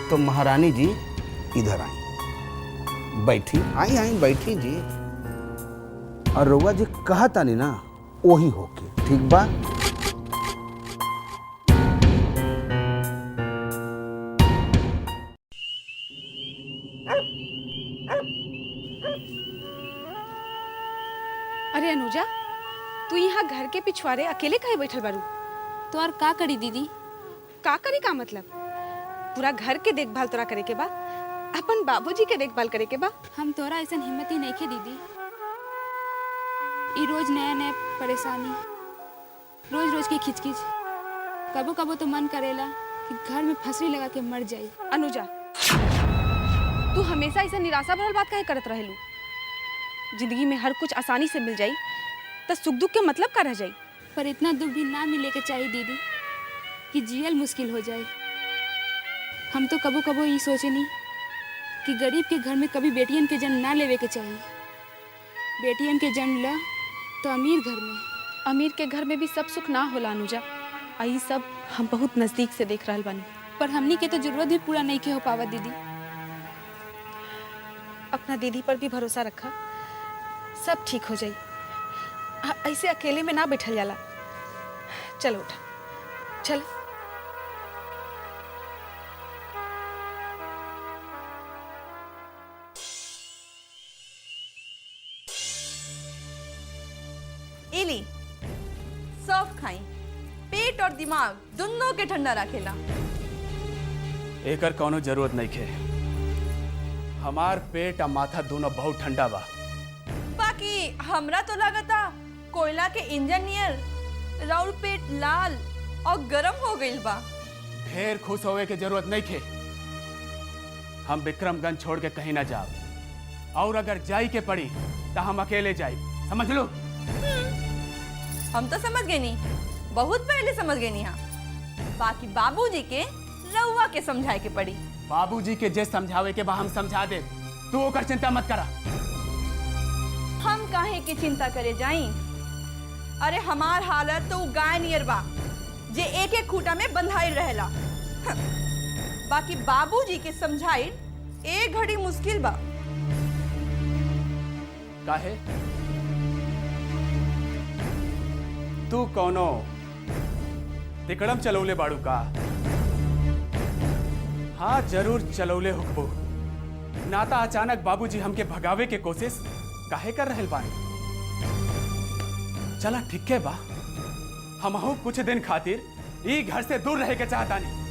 तो महारानी जी इधर आई, बैठी। आई बैठी जी। और रउआ जी कहा तानी ना वही होके, ठीक बा? अरे अनुजा, तू यहाँ घर के पिछवाड़े अकेले काहे बैठल बारू? तो और का करी दीदी? का करी का मतलब? पूरा घर के देखभाल तोरा करे के बा, अपन बाबूजी के देखभाल करे के बा। हम तोरा ऐसा हिम्मत ही नहीं खे दीदी। ई रोज नया नया परेशानी, रोज रोज की खिचखिच। कबो कबो तो मन करेला कि घर में फंसरी लगा के मर जाई। अनुजा, तू हमेशा ऐसा निराशा भरल बात काहे करत रहेलू? जिंदगी में हर कुछ आसानी से मिल जाई तो सुख दुख के मतलब का रह जाई। पर इतना दुख भी ना मिले के चाहिए दीदी कि जियल मुश्किल हो जाए। हम तो कबो कबो ये सोचनी कि गरीब के घर में कभी बेटियन के जन्म ना लेवे के चाहिए। बेटियन के जन्म ला तो अमीर घर में। अमीर के घर में भी सब सुख ना होला अनुजा, आई सब हम बहुत नजदीक से देख रहल बानी। पर हमनी के तो जरूरत भी पूरा नहीं के हो पावा दीदी। अपना दीदी पर भी भरोसा रखा, सब ठीक हो जाई। ऐसे अकेले में ना बैठल जाला। चलो उठा, चल। इली सब खाई, पेट और दिमाग दोनों के ठंडा रखेला। एकर कोनो जरूरत नहीं खे। हमार पेट और माथा दोनों बहुत ठंडा बा। बाकी हमरा तो लागता कोयला के इंजन नियर राउर पेट लाल और गरम हो गइल बा। ढेर खुश होवे के जरूरत नहीं खे। हम विक्रमगंज छोड़ के कहीं ना जाओ, और अगर जाई के पड़ी तो हम अकेले जाई, समझ लो। हम तो समझ गए नी, बहुत पहले समझ गए नी। हाँ, बाकी बाबूजी के रउआ के समझाए के पड़ी। बाबूजी के जे समझावे के बा हम समझा दे, तू ओकर चिंता मत करा। हम काहे की चिंता करे जाई? अरे हमार हालत तो गाय नियर बा जे एक एक खूटा में बंधाइल रहेला। बाकी बाबूजी के समझाइल एक घड़ी मुश्किल बा। काहे? तू कौनो तिकड़म चलौले बाड़ू का? हाँ जरूर चलौले हुकबो। नाता अचानक बाबूजी हमके भगावे के कोशिश काहे कर रहल बानी? चला ठीक है बा, हमहू कुछ दिन खातिर ई घर से दूर रहे के चाहतानी।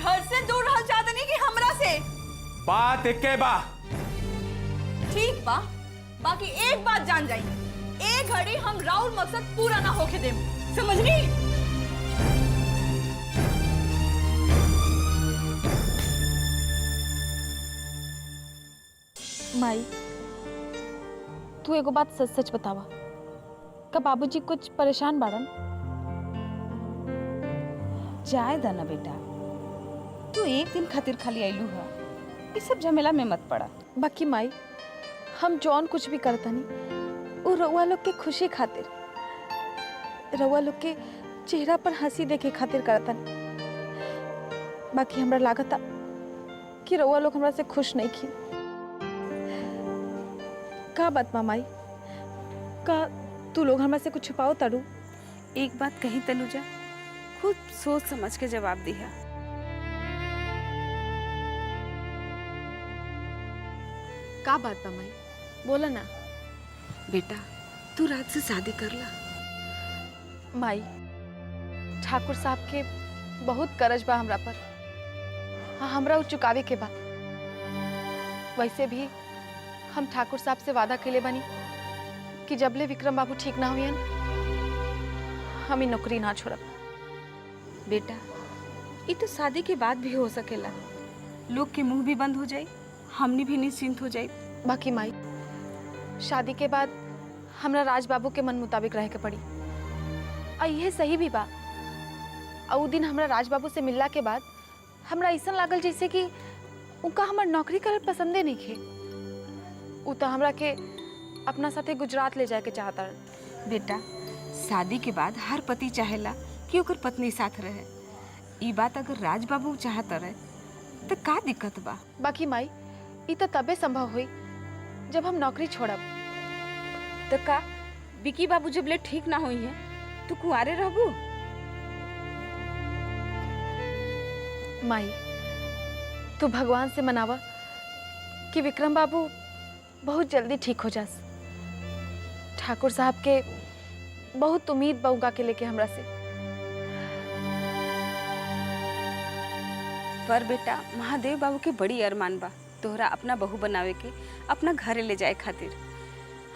घर से दूर रह चाहतनी कि हमरा से? बात एके बा। ठीक बा, बाकी एक बात जान जाई, एक घड़ी हम राउर मकसद पूरा ना होके देम, समझनी? माई, तू एगो बात सच सच बतावा, का बाबूजी कुछ परेशान बाड़न? जाए दाना बेटा, तू एक दिन खातिर खाली आइलू है, इस सब झमेला में मत पड़ा। बाकी माई, हम जौन कुछ भी करतनी वो रउआ लोग के खुशी खातिर, रउआ लोग के चेहरा पर हंसी देखे खातिर करतनी। बाकी हमरा लागता कि रउआ लोग हमरा से खुश नहीं की। का बात माई, का तू लोग हमरा से कुछ छुपाओ तारू? एक बात कही तनुजा, खुद सोच समझ के जवाब दिया। का बात बा माई, बोला ना। बेटा, तू रात से शादी कर ला। माई, ठाकुर साहब के बहुत करज बा हमरा पर, हाँ हमरा उ चुकावे के बा। वैसे भी हम ठाकुर साहब से वादा कैले बनी कि जबले विक्रम बाबू ठीक ना हुई हम ही नौकरी ना छोड़ब। बेटा, ये तो शादी के बाद भी हो सकेला, लोग के मुंह भी बंद हो जाए, हमने भी निश्चिंत हो जाए। बाकी माई, शादी के बाद हमरा राज बाबू के मन मुताबिक रहे के पड़ी, और यह सही भी बा। और दिन हमरा राज बाबू से मिलला के बाद हमरा ऐसा लागल जैसे कि उनका हमार नौकरी करल पसंदे नहीं खे। उ तो हमरा के अपना साथे गुजरात ले जाए के चाहता। बेटा, शादी के बाद हर पति चाहेला कि ओकर पत्नी साथ रहे। ये बात अगर राज बाबू चाहता रहे तो का दिक्कत बा? बाकी माई, ये तो तबे संभव हुई जब हम नौकरी छोड़ब। तो का विकी बाबू जब ले ठीक ना हुई है तो कुंवारे रहबू? माई, तू भगवान से मनावा कि विक्रम बाबू बहुत जल्दी ठीक हो जास। ठाकुर साहब के बहुत उम्मीद बउगा के लेके हमरा से। पर बेटा, महादेव बाबू के बड़ी अरमान बा तोहरा अपना बहू बनावे के, अपना घरे ले जाए खातिर।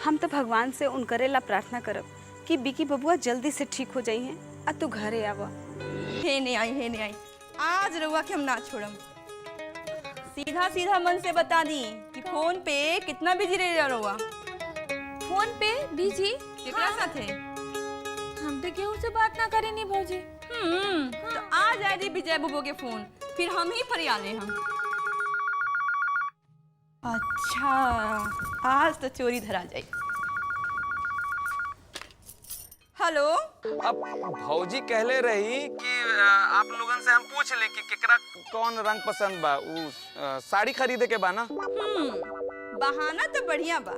हम तो भगवान से उनकरे ला प्रार्थना करब कि बिकी बबुआ जल्दी से ठीक हो जाई हैं और तू घरे आवा। हे नहीं आई, आज रउआ के हम ना छोड़म। सीधा सीधा मन से बता दी कि फोन पे कितना बिजी रह रउआ? फोन पे बिजी? केकरा साथे? हम तो केहू से बात ना करे नहीं भौजी। तो आ जाए दी विजय बबू के फोन, फिर हम ही फरियाले हम। अच्छा, आज तो चोरी धरा जाए। हेलो। अब भौजी कहले रही कि आप लोगन से हम पूछ ले कि केकरा कौन रंग पसंद बा, उ साड़ी खरीदे के बा ना। बहाना तो बढ़िया बा,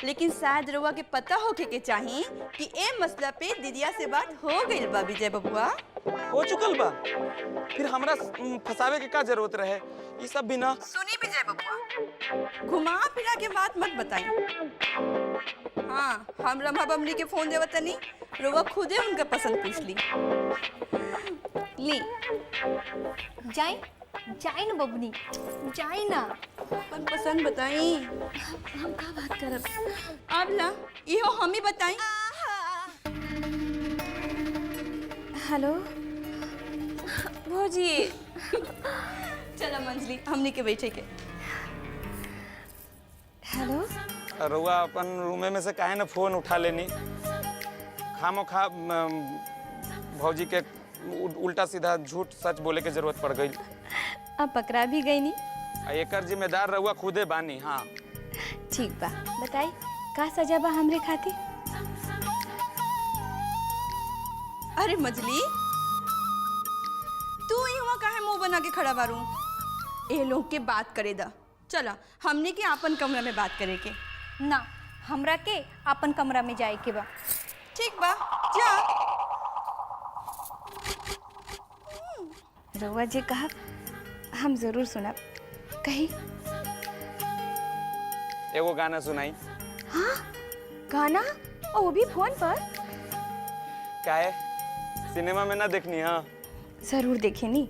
लेकिन शायद रउआ के पता होके के चाही कि ए मसला पे दीदिया से बात हो गई बा विजय बबुआ। हो चुकल बा, फिर हमरा फसावे के का जरूरत रहे? ये सब भी ना। सुनी विजय बबुआ, घुमा फिरा के बात मत बताई। हाँ, हम रमा बमनी के फोन देवत तनी, रउआ खुदे उनका पसंद पूछ ली। ले जाए जाए ना बबनी, जाए ना। अपन पसंद बताई। हम का बात करब? अब ला इहो हम ही बताई। हेलो भौजी। चला मंजली, हमनी के बैठे के। हेलो। रउआ अपन रूमे में से काहे ना फोन उठा लेनी? खामोखा भौजी के उल्टा सीधा झूठ सच बोले के जरूरत पड़ गई। अब पकड़ा भी गई नी। एकर जिम्मेदार रउआ खुदे बानी। हाँ ठीक बा, बताई का सजा बा हमरे खातिर? अरे मजली, तू यहाँ काहे मुंह बना के खड़ा बारू? ए लोग के बात करे दा। चला हमने के अपन कमरा में बात करे के। ना, हमरा के अपन कमरा में जाए के बा। ठीक बा, जा। रउआ जी कहा हम जरूर सुनब। कही एगो गाना सुनाई। हाँ, गाना? और वो भी फोन पर? काहे, सिनेमा में ना देखनी? हाँ जरूर देखे नी।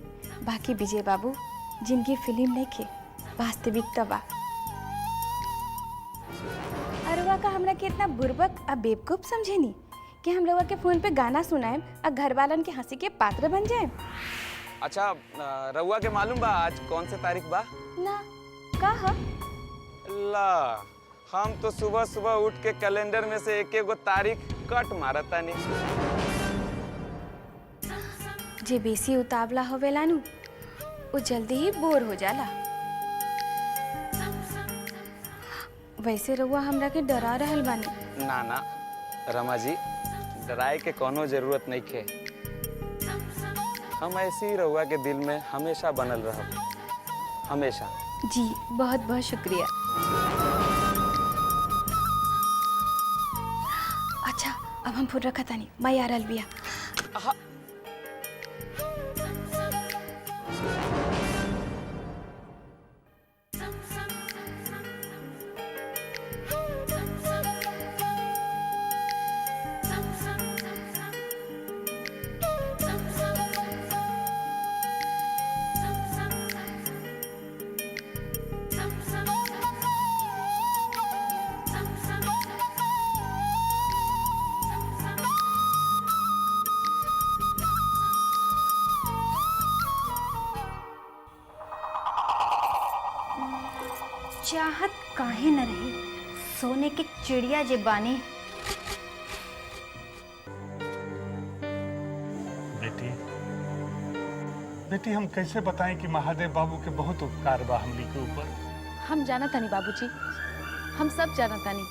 बाकी विजय बाबू जिनकी फिल्म नहीं खे, वास्तविकता बा। अरवा का हमरा के इतना बुर्बक और बेवकूफ समझे नी कि हम रउआ के फोन पे गाना सुनाएं और घर वालन के हंसी के पात्र बन जाए। अच्छा, रउआ के मालूम बा आज कौन से तारीख बा? ना। कहा ला हम तो सुबह सुबह उठ के कैलेंडर में से एक एगो तारीख कट मारता नहीं। जे बेसी उतावला होवेला नु वो जल्दी ही बोर हो जाला। वैसे रउआ हमरा के डरा रहल बानी। ना ना रमा जी, डराए के कोनो जरूरत नहीं खे। हम ऐसे ही रहुआ के दिल में हमेशा बनल रहब, हमेशा। जी बहुत बहुत शुक्रिया। अच्छा अब हम फूड रखा तानी, मैं आ रहल बिया। चाहत काहे न रही, सोने के चिड़िया जे बानी। बेटी बेटी हम कैसे बताएं कि महादेव बाबू के बहुत उपकार बा हमनी के ऊपर। हम जाना तानी बाबूजी, हम सब जाना तानी।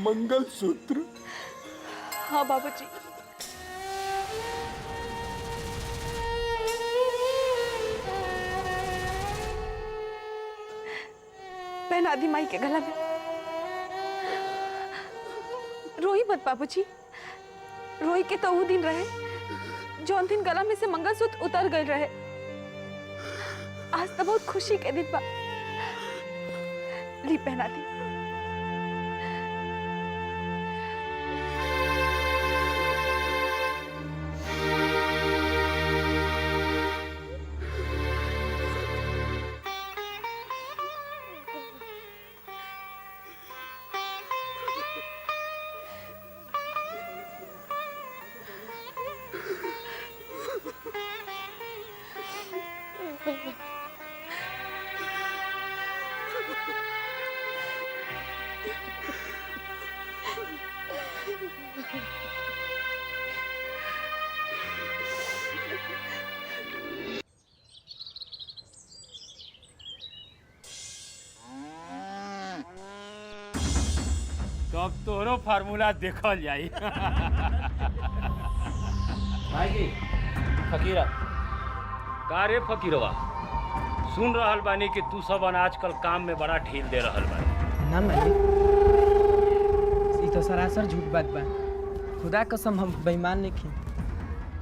मंगलसूत्र। हाँ बाबूजी। पहना दी माई के गला में। रोई मत बाबूजी, रोई के तो वो दिन रहे जौन दिन गला में से मंगलसूत्र उतर गए रहे। आज तो बहुत खुशी के दिन बा। ली पहना दी। तो अब तोरो फार्मूला देखल जाई। भाई जी फकीरा। का रे फकीरवा, सुन रहल बानी कि तू सब आजकल काम में बड़ा ढील दे रहल बानी। ना मालिक, ई तो सरासर झूठ बात बा। खुदा कसम हम बेईमान नहीं खी।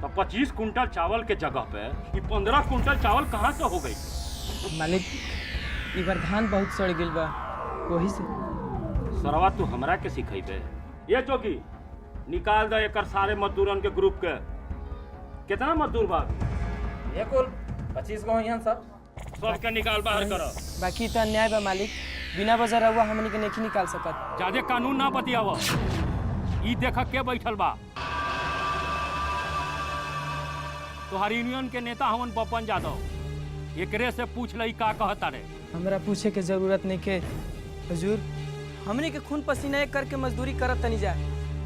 तो 25 कुंटल चावल के जगह पे ये 15 कुंटल चावल कहाँ से हो गई? मालिक ई बार धान बहुत सड़ गइल बा, वही से। सरवा तू हमरा के सिखैबे? ये जोगी निकाल दे एकर सारे मजदूरन के ग्रुप के। कितना मजदूर बा? ये कुल 25 गो हियन सब। सबके निकाल बाहर करो। बाकी तो अन्याय बा मालिक, बिना वजह हुआ हमनी के नहीं निकाल सकत। ज्यादा कानून ना बतियाव। ई देखा के बैठल बा? तोहार यूनियन के नेता हवन बपन यादव। एकरे से पूछ लई का कहता रे। हमरा पूछे के जरूरत नहीं के हुजूर, हमनी के खून पसीना एक करके मजदूरी करत तनी जा।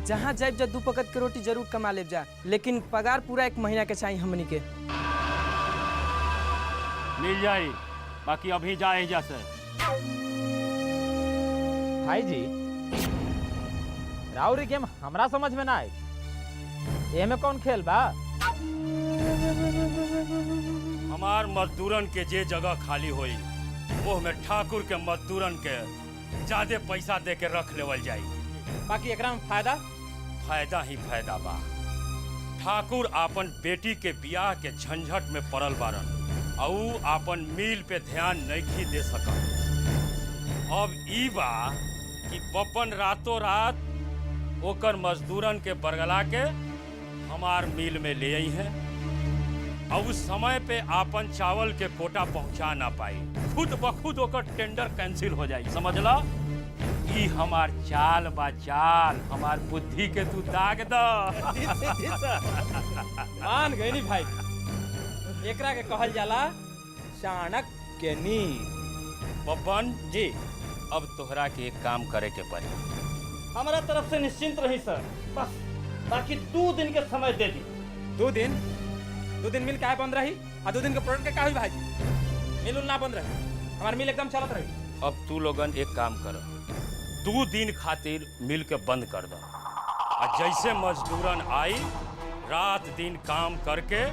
जहाँ जाइब जा 2 पकत के रोटी जरूर कमा लेब जा, लेकिन पगार पूरा 1 महीना के चाहिए हमनी के। मिल जाई, बाकी अभी जाए जैसे। भाई जी राउरी गेम हमरा समझ में ना आई। एमे कौन खेल बा? हमार मजदूरन के जे जगह खाली होई वो में ठाकुर के मजदूरन के ज्यादा पैसा दे के रख लेवल जाई। बाकी एकरा में फायदा फायदा ही फायदा बा। ठाकुर आपन बेटी के बियाह के झंझट में पड़ल बारन और आपन मील पे ध्यान नहीं दे सकत। अब ई बा कि बब्बन रातों रात ओकर मजदूरन के बरगला के हमार मिल में ले आई है और उस समय पे आपन चावल के कोटा पहुंचा ना पाई, खुद बखुद ओकर टेंडर कैंसिल हो जाई। समझला? ई हमार चाल बा चाल, हमार बुद्धि के तू दाग द। मान गई नी भाई, एकरा के कहल जाला चाणक्य नीति। बब्बन जी, अब तोहरा के एक काम करे के पड़ी। हमारा तरफ से निश्चिंत रही सर, बस बाकी 2 दिन के समय दे दी। 2 दिन? 2 दिन मिल काहे बंद रही? आ 2 दिन के प्रोडक्ट के का हुई भाई? मिल ना बंद रही, हमार मिल एकदम चलत रही। अब तू लोगन एक काम कर, 2 दिन खातिर मिल के बंद कर दो। और जैसे मजदूरन आई रात दिन काम करके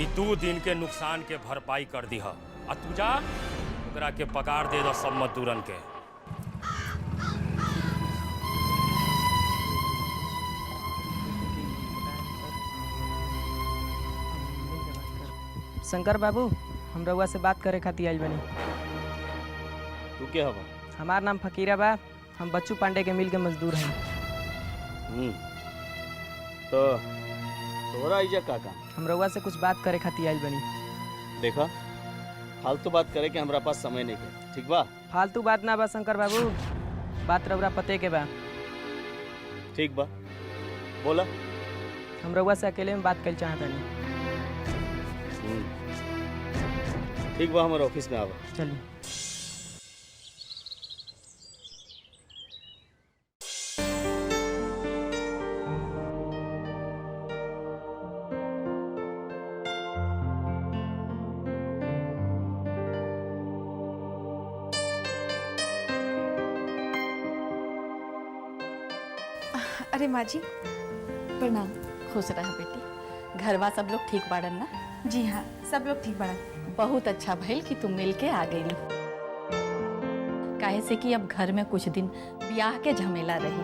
ई 2 दिन के नुकसान के भरपाई कर दी। आ तू जा ओकरा के पगार दे दो सब मजदूरन के। शंकर बाबू, हम रउआ से बात करे खातिर आइल बनी। तू क्या हवा? हमार नाम फकीरा बा, हम बच्चू पांडे के मिल के मजदूर हैं। तो तोरा आइजा का काम? हम रउआ से कुछ बात करे खातिर आइल बनी। देखा, फालतू बात करे के हमरा पास समय नहीं है, ठीक बा? फालतू बात ना बा शंकर बाबू, बात रउरा पते के बा। ठीक बा, बोला। हम रउआ से अकेले में बात कर चाहता नहीं। ठीक बा, हमारे ऑफिस में आवा। चलिए। अरे माँ जी प्रणाम। खुश रह बेटी। घरवा सब लोग ठीक बाड़न ना? जी हाँ, सब लोग ठीक बाड़न। बहुत अच्छा भइल कि तुम मिल के आ गई। काहे से कि अब घर में कुछ दिन ब्याह के झमेला रही।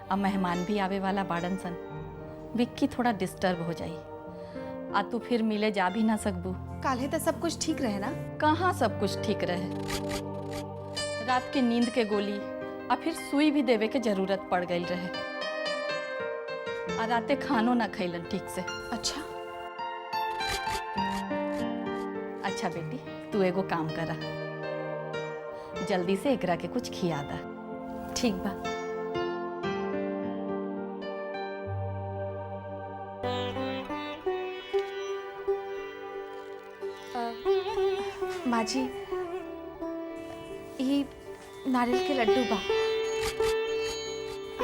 अब मेहमान भी आवे वाला बाड़न सन, विक्की थोड़ा डिस्टर्ब हो जाई। आ तू फिर मिले जा भी ना सकबू। काल्हे तो सब कुछ ठीक रहे ना? कहाँ सब कुछ ठीक रहे, रात के नींद के गोली और फिर सुई भी देवे के जरूरत पड़ गई रहे। और राते खानो ना खैलन ठीक से। अच्छा अच्छा बेटी, तू एगो काम करा, जल्दी से एकरा के कुछ खिया दा। ठीक बा। माँ जी, ये नारियल के लड्डू बा,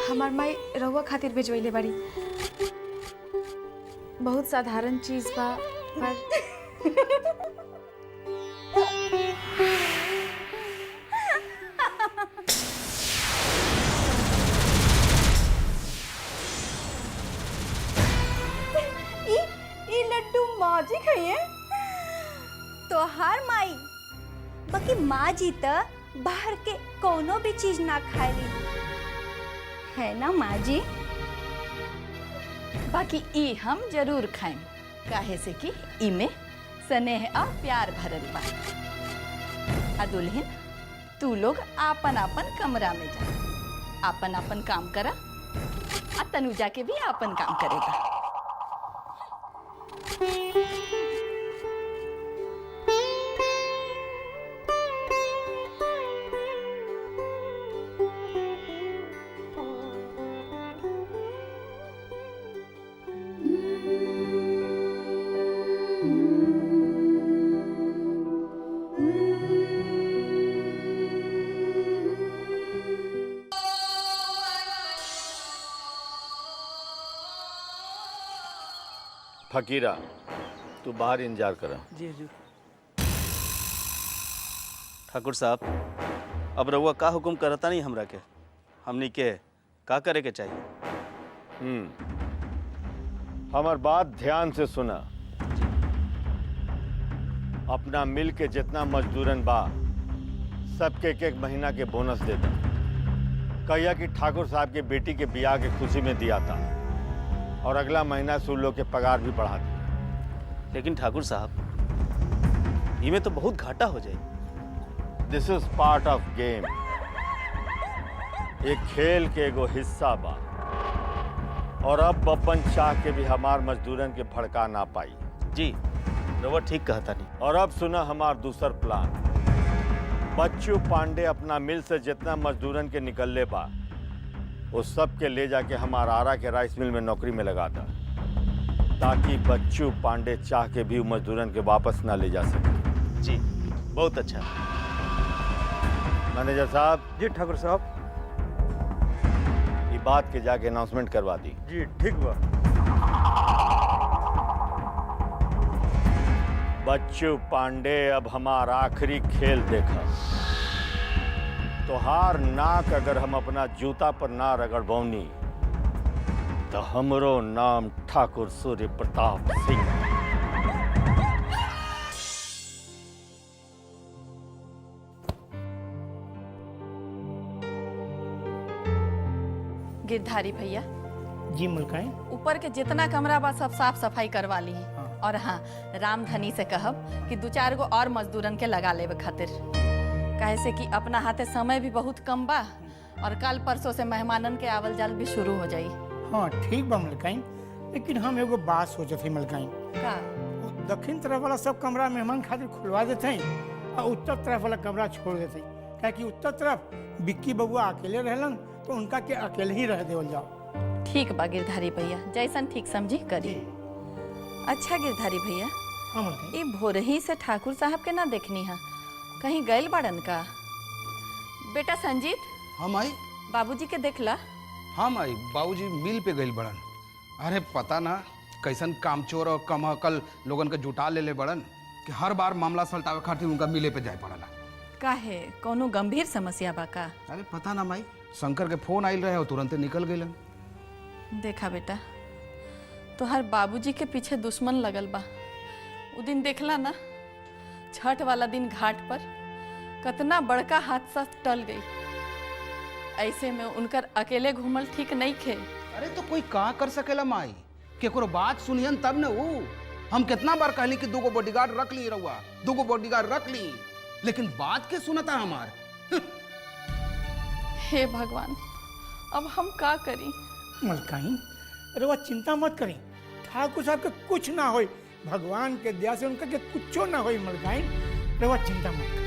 हमार माई रहुआ खातिर भेजवैले बाड़ी। बहुत साधारण चीज बा, पर ई लड्डू माँ जी खाइए तो हर माई, बाकी माँ जी तो बाहर के कोनो भी चीज ना खाएली, है ना माँ जी? बाकी ई हम जरूर खाएं, काहे से कि ई में स्नेह और प्यार भरल बा। आ दुल्हन, तू लोग आपन आपन कमरा में जा, आपन आपन काम करा। आ तनुजा के भी आपन काम करेगा। फकीरा, तू बाहर इंतजार कर। जी हजूर। ठाकुर साहब, अब रउआ का हुक्म करता नहीं हमरा के, हमनी के का करे के चाहिए? हमार बात ध्यान से सुना। अपना मिल के जितना मजदूरन बा सबके एक महीना के बोनस दे दो। कहिया कि ठाकुर साहब के बेटी के ब्याह के खुशी में दिया था, और अगला महीना से उन लोग के पगार भी बढ़ा दे। लेकिन ठाकुर साहब, इमे तो बहुत घाटा हो जाए। दिस इज पार्ट ऑफ गेम। एक खेल के एगो हिस्सा बा और अब अपन चाह के भी हमार मजदूरन के भड़का ना पाई। जी रउआ ठीक कहता नहीं। और अब सुना हमार दूसर प्लान। बच्चू पांडे अपना मिल से जितना मजदूरन के निकलले बा उस सब के ले जाके हमार आरा के राइस मिल में नौकरी में लगा था, ताकि बच्चू पांडे चाह के भी मजदूरन के वापस ना ले जा सके। जी बहुत अच्छा। मैनेजर साहब। जी ठाकुर साहब। ये बात के जाके अनाउंसमेंट करवा दी। जी ठीक बा। बच्चू पांडे अब हमारा आखिरी खेल देखा। तो हार नाक अगर हम अपना जूता पर ना रगड़बौनी तो हमरो नाम ठाकुर सूर्य प्रताप सिंह। गिरधारी भैया। जी मलकाई। ऊपर के जितना कमरा बा सब साफ सफाई करवा ली है। और हाँ, रामधनी से कहब कि 2-4 गो और मजदूरन के लगा लेवे खातिर, काहे से कि अपना हाथे समय भी बहुत कम बा और कल परसों से मेहमानन के आवल जाल भी शुरू हो जाई। हाँ ठीक बा मलकाई, लेकिन हम एगो बात सोचत हई मलकाई। का? दक्षिण तरफ वाला सब कमरा मेहमान खातिर खुलवा देते हैं और उत्तर तरफ वाला कमरा छोड़ देते हैं, क्या कि उत्तर तरफ बिक्की बबुआ अकेले रहलन तो उनका के अकेले ही रह देवल जाओ। ठीक बा गिरधारी भैया, जैसन ठीक समझी करी। अच्छा गिरधारी भैया, ये भोरही से ठाकुर साहब के ना देखनी है, कहीं गए बाड़न का? बेटा संजीत। हाँ माई। बाबूजी के देखला? हाँ माई, बाबूजी मिल पे गइल बड़न। अरे पता ना कैसन कामचोर और कमहकल लोगन के जुटा ले बड़न कि हर बार मामला सलटावे खातिर उनका मिले पे जाए पड़ला। काहे, कोनो गंभीर समस्या बा का? अरे पता ना माई, शंकर के फोन आइल रहे और तुरंते निकल गइलन। देखा बेटा, तोहर बाबूजी के पीछे दुश्मन लगल बा। उ दिन देखला ना, छठ वाला दिन घाट पर कितना बड़का हादसा टल गई। ऐसे में उनकर अकेले घूमल ठीक नहीं खे। अरे तो कोई का कर सकेला माई, केकरो बात सुनियन तब न वो। हम कितना बार कहली कि 2 गो बॉडीगार्ड रख ली रहुआ, 2 गो बॉडीगार्ड रख ली, लेकिन बात के सुनता हमार। हे भगवान, अब हम का करी? मलकाई, अरे वह चिंता मत करी, ठाकुर साहब के कुछ ना होई, भगवान के दया से उनका के कुछो ना होई मलकाई, अरे वह चिंता मत करी।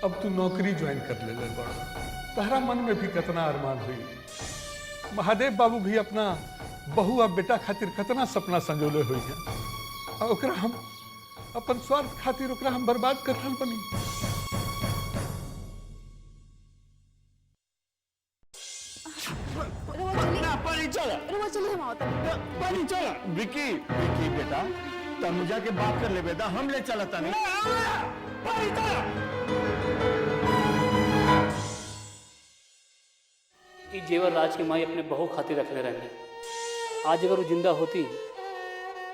अब तू नौकरी ज्वाइन कर ले बड़ा, तहरा मन में भी कितना अरमान हुई। महादेव बाबू भी अपना बहू और बेटा खातिर कितना सपना संजोले हुई है, और ओकरा हम अपन स्वार्थ खातिर ओकरा हम बर्बाद कर रहल बनी। विकी बेटा, तनुजा के बात कर ले बेटा, हम ले चलता नहीं। ये जेवर राज की माई अपने बहू खातिर रखले रहने। आज अगर वो जिंदा होती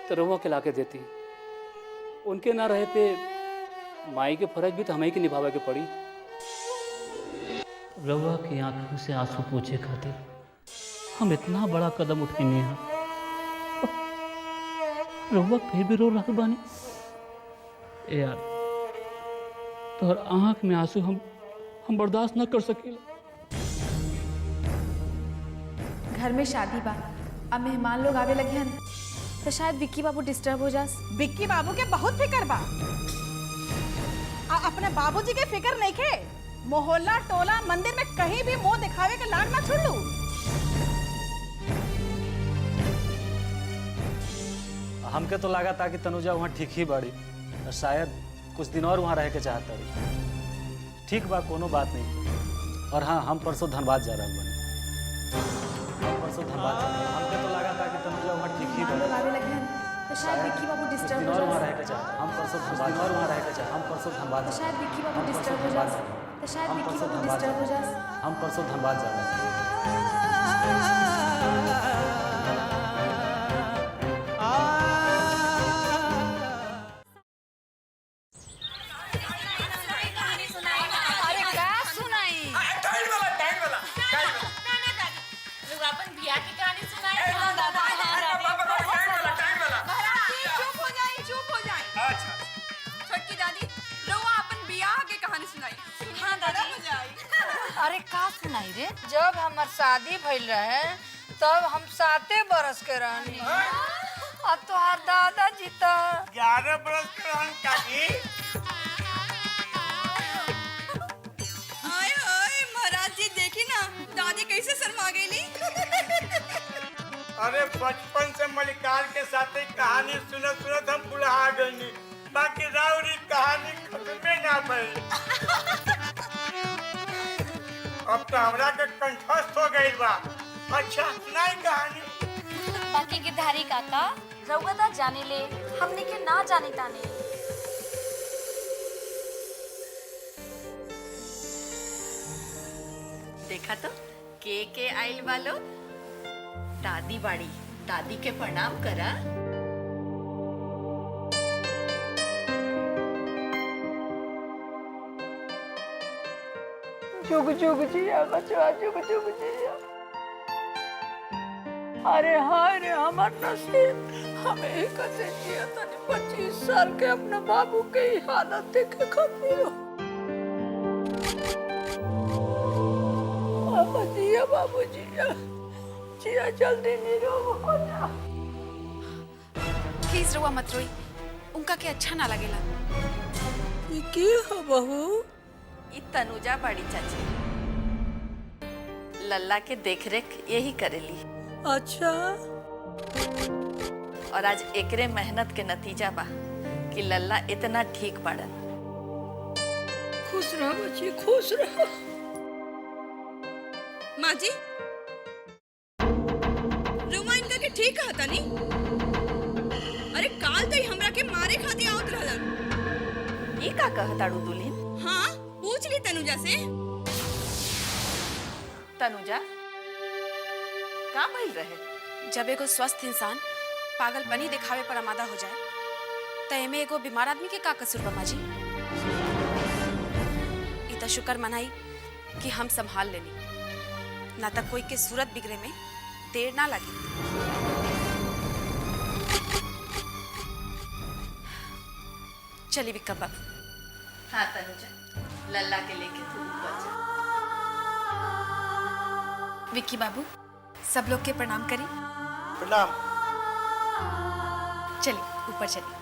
तो रहुआ के लाके देती। उनके ना रहे पे माई के फर्ज भी तो हमें ही निभावे के पड़ी। रहुआ की आंखों से आंसू पोछे खातिर हम इतना बड़ा कदम उठेंगे हैं, रहुआ फिर भी रो रहा बानी। ए यार, तोहर आँख में आंसू हम बर्दाश्त न कर सकेला। घर में शादी बा, अब मेहमान लोग आवे लगे हैं तो शायद विक्की बाबू डिस्टर्ब हो जास। विक्की बाबू के बहुत फिकर बा, अपने बाबूजी के फिकर नहीं खे। मोहल्ला टोला मंदिर में कहीं भी मुंह दिखावे के लाड ना छोड़ लू। हमके तो लगा था कि तनुजा वहाँ ठीक ही बाड़ी, शायद कुछ दिन और वहाँ रह के चाहता रही। ठीक बा, कोनो बात नहीं। और हाँ, हम परसों धनबाद जा रहा बनी। हम परसों धनबाद जा रहे। हमके तो लगा था कि तनुजा वहाँ ठीक ही बने। तो शायद विक्की बाबू डिस्टर्ब हो और वहाँ रह जाए। के चाहता। हम परसों धनबाद और वहाँ रह के चाहता। हम परसों धनबाद। तो शायद विक्की बाबू डिस्टर्ब हो जाए। तो शायद विक्की बाबू डिस्टर्ब हो जाए। हम परसों धनबाद जा रहे हैं। अरे का सुनाई? टाइम वाला अपन बियाह की कहानी सुनाई। चुप हो जाए। अच्छा छोटकी दादी रउआ अपन बियाह के कहानी सुनाई। हाँ दादी। मजा आई। अरे का सुनाई रे? जब हमार शादी भइल रहे तब हम 7 बरस के रहनी। और तोहार दादाजी तो 11 बरस के रहन काकी। आय हाय महाराज जी देखी ना दादी कैसे शर्मा गईली। अरे बचपन से मलिकार के साथ कहानी सुनत सुनत हम बुढ़ा गईनी। बाकी राउरी कहानी खत्मे ना भई। अब तो हमरा के कंठस्थ हो गई बा। अच्छा सुनाई कहानी। बाकी गिरधारी काका रउआ ता जाने ले, हमने के ना जाने ताने। देखा तो के आइल वालो। दादी बाड़ी, दादी के प्रणाम करा। जुग जुग जिया बचवा, जुग जुग जिया। अरे हाय रे हमार नसीब, हमें ही कैसे जिया तनी 25 साल के अपने बाबू के ही हालत देखे खातिर। बाबा जिया, बाबू जिया, जिया जल्दी निरोग हो जा। प्लीज रुआ मत रोई, उनका के अच्छा ना लगेला। ये की हो बहू? ई तनुजा बाड़ी चाची, लल्ला के देखरेख यही करेली। अच्छा। और आज एकरे मेहनत के नतीजा बा कि लल्ला इतना ठीक बाड़न। खुश रहो बच्ची, खुश रहो। माँ जी रुमा इनका के ठीक कहता नी। अरे काल तो हमरा के मारे खातिर आवत रहलन। ई का कहताड़ू दुल्हन? हाँ पूछ ली तनुजा से। तनुजा का भइल रहे? जब एगो स्वस्थ इंसान पागलपनी दिखावे पर आमादा हो जाए तो एमे एगो बीमार आदमी के का कसूर बा माँ जी? ई त शुक्र मनाई कि हम संभाल लेनी, ना तक कोई के सूरत बिगड़े में देर ना लगी। चली विक्रम बाबू। हाँ तनुजा, लल्ला के लेके तू ऊपर जा। विक्की बाबू सब लोग के प्रणाम करी। प्रणाम। चलिए ऊपर चलिए।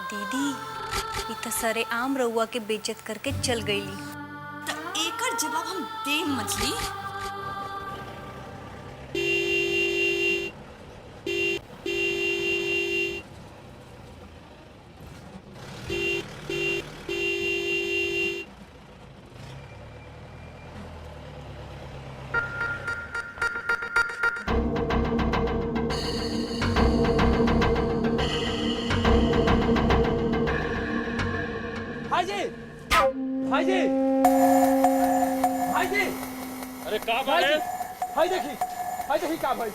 दीदी ई त सरे आम रउआ के बेइज्जत करके चल गईली। तो एकर जवाब हम देम मछली। भाई जी, भाई जी, अरे का भाई बात है? भाई देखी का भाई।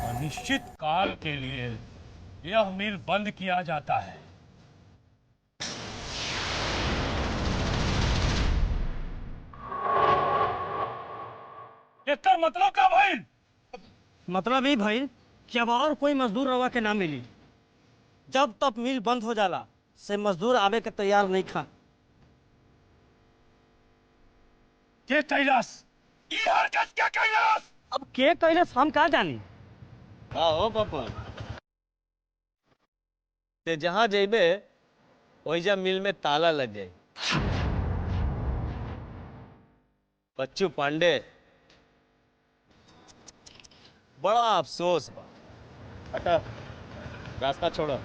अनिश्चित काल के लिए यह मिल बंद किया जाता है। इसका मतलब क्या भाई? मतलब ही भाई कि अब और कोई मजदूर रवा के ना मिली। जब तक मिल बंद हो जाला से मजदूर आवे के तैयार नहीं खा। के कैलाश? ये हरकत क्या कैलाश? अब के कैलाश हम का जानी? का हो पापा? ते जहाँ जेबे वहीजा मिल में ताला लग जाए। बच्चू पांडे, बड़ा अफसोस बा। हटा, रास्ता छोड़ो।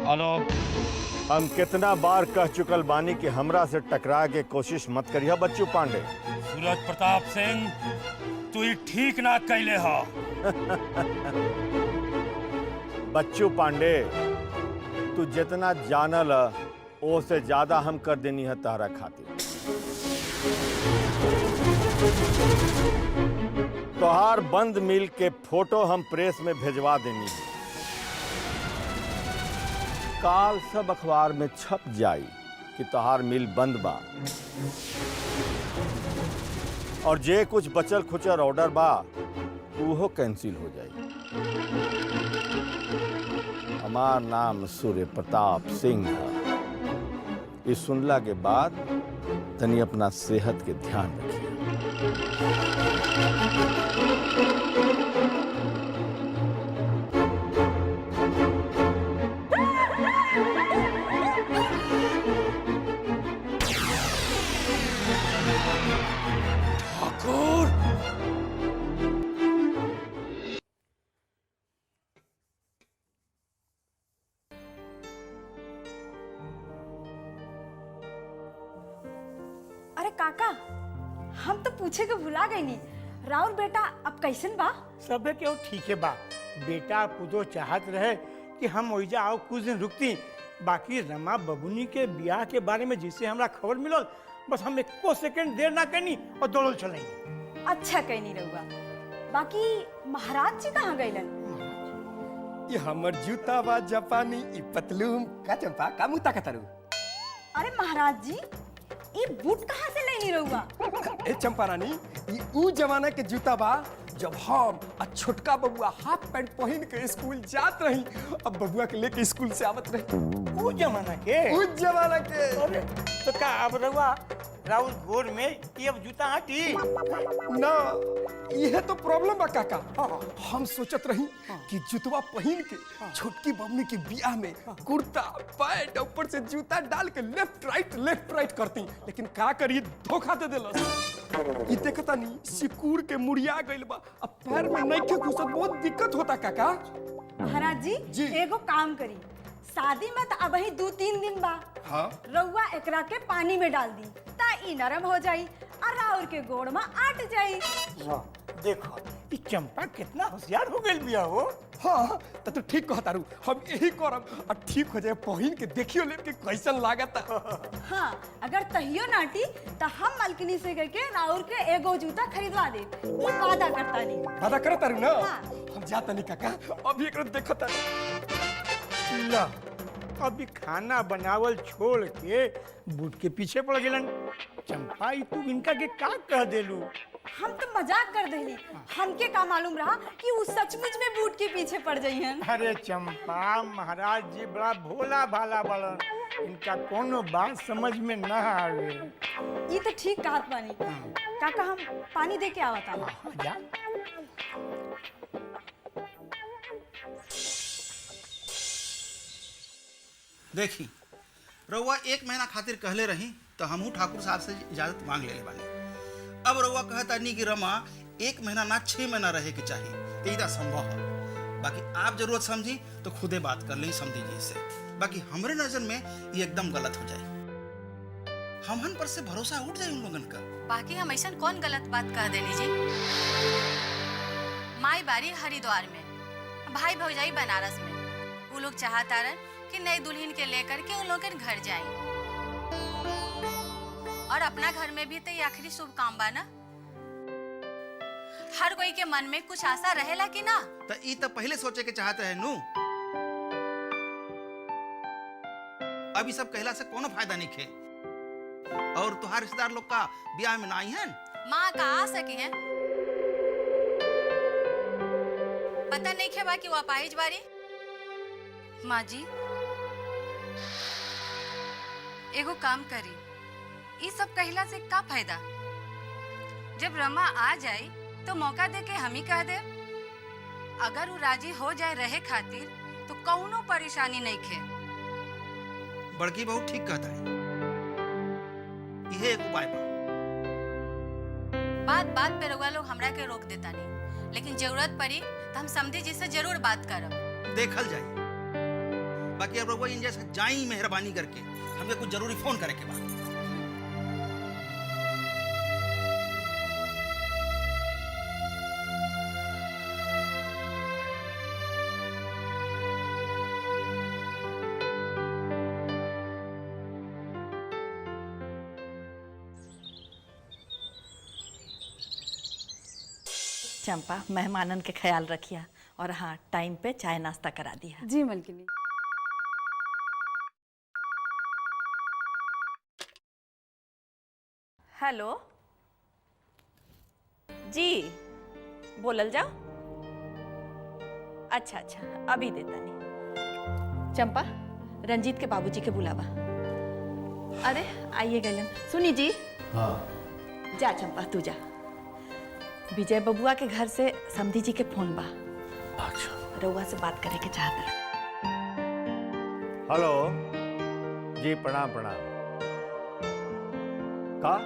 हेलो। हम कितना बार कह चुकल बानी कि हमरा से टकरा के कोशिश मत करिए बच्चू पांडे। सूरज प्रताप सिंह, तू ही ठीक ना कैले हो। बच्चू पांडे, तू जितना जानल ओ से ज्यादा हम कर देनी है तारा खातिर। तोहार बंद मिल के फोटो हम प्रेस में भेजवा देनी है। काल सब अखबार में छप जाई कि तोहार मिल बंद बा, और जे कुछ बचल खुचर ऑर्डर बा वो कैंसिल हो जाई। हमार नाम सूर्य प्रताप सिंह है। इस सुनला के बाद तनी अपना सेहत के ध्यान रखिए। अरे काका, हम तो पूछे के भुला गई नी, राउर बेटा अब कैसन बा? सबे केहू ठीक है बा। बेटा पुतो चाहत रहे कि हम ओइजा आओ कुछ दिन रुकती, बाकी रमा बबुनी के ब्याह के बारे में जिससे हमरा खबर मिलल, बस हम एको सेकंड देर ना करनी और दौड़ल चलेंगे। अच्छा कहनी रहुआ। बाकी महाराज जी कहाँ गइलन? ये हमर जूता बा जापानी, ई पतलून का चंपा का मुता कतरू। अरे महाराज जी, ये बूट कहाँ से लेनी रहुआ? ए चंपा रानी, ई ऊ जमाना के जूता बा जब हम आ छोटका बबुआ हाफ पैंट पहन के स्कूल जात रही, अब बबुआ के लेके स्कूल से आवत रही। ऊ जमाना के? ऊ जमाना के। अरे तो का अब रहुआ राउर गोर में ये अब जूता हटी ना, यह तो प्रॉब्लम बा काका। हम सोचत रही कि जुतवा पहन के छोटकी बबनी के ब्याह में कुर्ता पैंट ऊपर से जूता डाल के लेफ्ट राइट करती, लेकिन का करी धोखा दे देलस। ई देखता नहीं सिकुड़ के मुड़िया गइल बा, अब पैर में नइखे घुसत, बहुत दिक्कत होता काका। महाराज जी, एगो काम करी, शादी में तो अब ही 2-3 दिन बा। हाँ? रउआ एकरा के पानी में डाल दी ता ई नरम हो जाई और राउर के गोड़ में आट जाई। देखो ई चंपा कितना होशियार हो गइल बिया हो। हाँ, तो ठीक कहता रू, हम यही करब, अब ठीक हो जाए पहन के देखियो ले के कैसन लागता। हाँ, अगर तहियो नाटी तो हम मालकिनी से कह के राउर के एगो जूता खरीदवा दे। ई वादा करता नहीं। वादा करता रू ना? हाँ। हम जाता नहीं काका, अभी एकरा देखता। ला, अभी खाना बनावल छोड़ के बूट के पीछे पड़ गेलन। चंपा ई तू इनका के का कह देलू? हम तो मजाक कर देली, हमके का मालूम रहा कि वो सचमुच में बूट के पीछे पड़ जाइहन। अरे चंपा, महाराज जी बड़ा भोला भाला बड़न, इनका कोनो बात समझ में ना आवे। ये तो ठीक कहत बानी। काका हम पानी दे के आवता। जा। देखी रउआ 1 महीना खातिर कहले रही तो हमहू ठाकुर साहब से इजाजत मांग ले बानी। अब रउआ कहता नहीं कि रमा 1 महीना ना 6 महीना रहे के चाहिए, तो इधर संभव है। बाकी आप जरूरत समझी तो खुदे बात कर ली समझी जी से। बाकी हमरे नजर में ये एकदम गलत हो जाए, हमहन पर से भरोसा उठ जाए उन लोगन का। बाकी हम ऐसा कौन गलत बात कह देनी जी? माई बारी हरिद्वार में, भाई भौजाई बनारस में, वो लोग चाहता रन कि नई दुल्हन के लेकर के उन लोग के घर जाएं। और अपना घर में भी तो ये आखिरी शुभ काम बा ना। हर कोई के मन में कुछ आशा रहेला कि ना? तो ई तो पहले सोचे के चाहते हैं नू। अभी सब कहला से कोनो फायदा नहीं खे। और तुहार रिश्तेदार लोग का ब्याह में ना आई हैं? माँ का आ सके हैं, पता नहीं खे बा कि वो अपाहिज बारी। माँ जी, एगो काम करी, ई सब कहला से का फायदा? जब रमा आ जाए तो मौका दे के हम ही कह दे। अगर वो राजी हो जाए रहे खातिर तो कौनो परेशानी नहीं खे। बड़की बहू ठीक कहता है, यह एक उपाय बा। बात पे रउआ लोग हमरा के रोक देता नहीं, लेकिन जरूरत पड़ी तो हम समझी जी से जरूर बात करब। देखल जाए। बाकी अब रउआ इन जैसे जाई मेहरबानी करके, हमें कुछ जरूरी फोन करे के बाद। चंपा, मेहमानन के ख्याल रखिया और हाँ, टाइम पे चाय नाश्ता करा दिया। जी मलकिनी। हेलो जी, बोलल जाओ। अच्छा अच्छा, अभी देता नहीं। चंपा, रंजीत के बाबूजी के बुलावा। अरे आइए गलन। सुनी जी। हाँ। जा चंपा, तू जा। विजय बबुआ के घर से समधी जी के फोन बा। अच्छा। रउआ से बात करे के चाहत रहे। हेलो जी, प्रणाम प्रणाम। का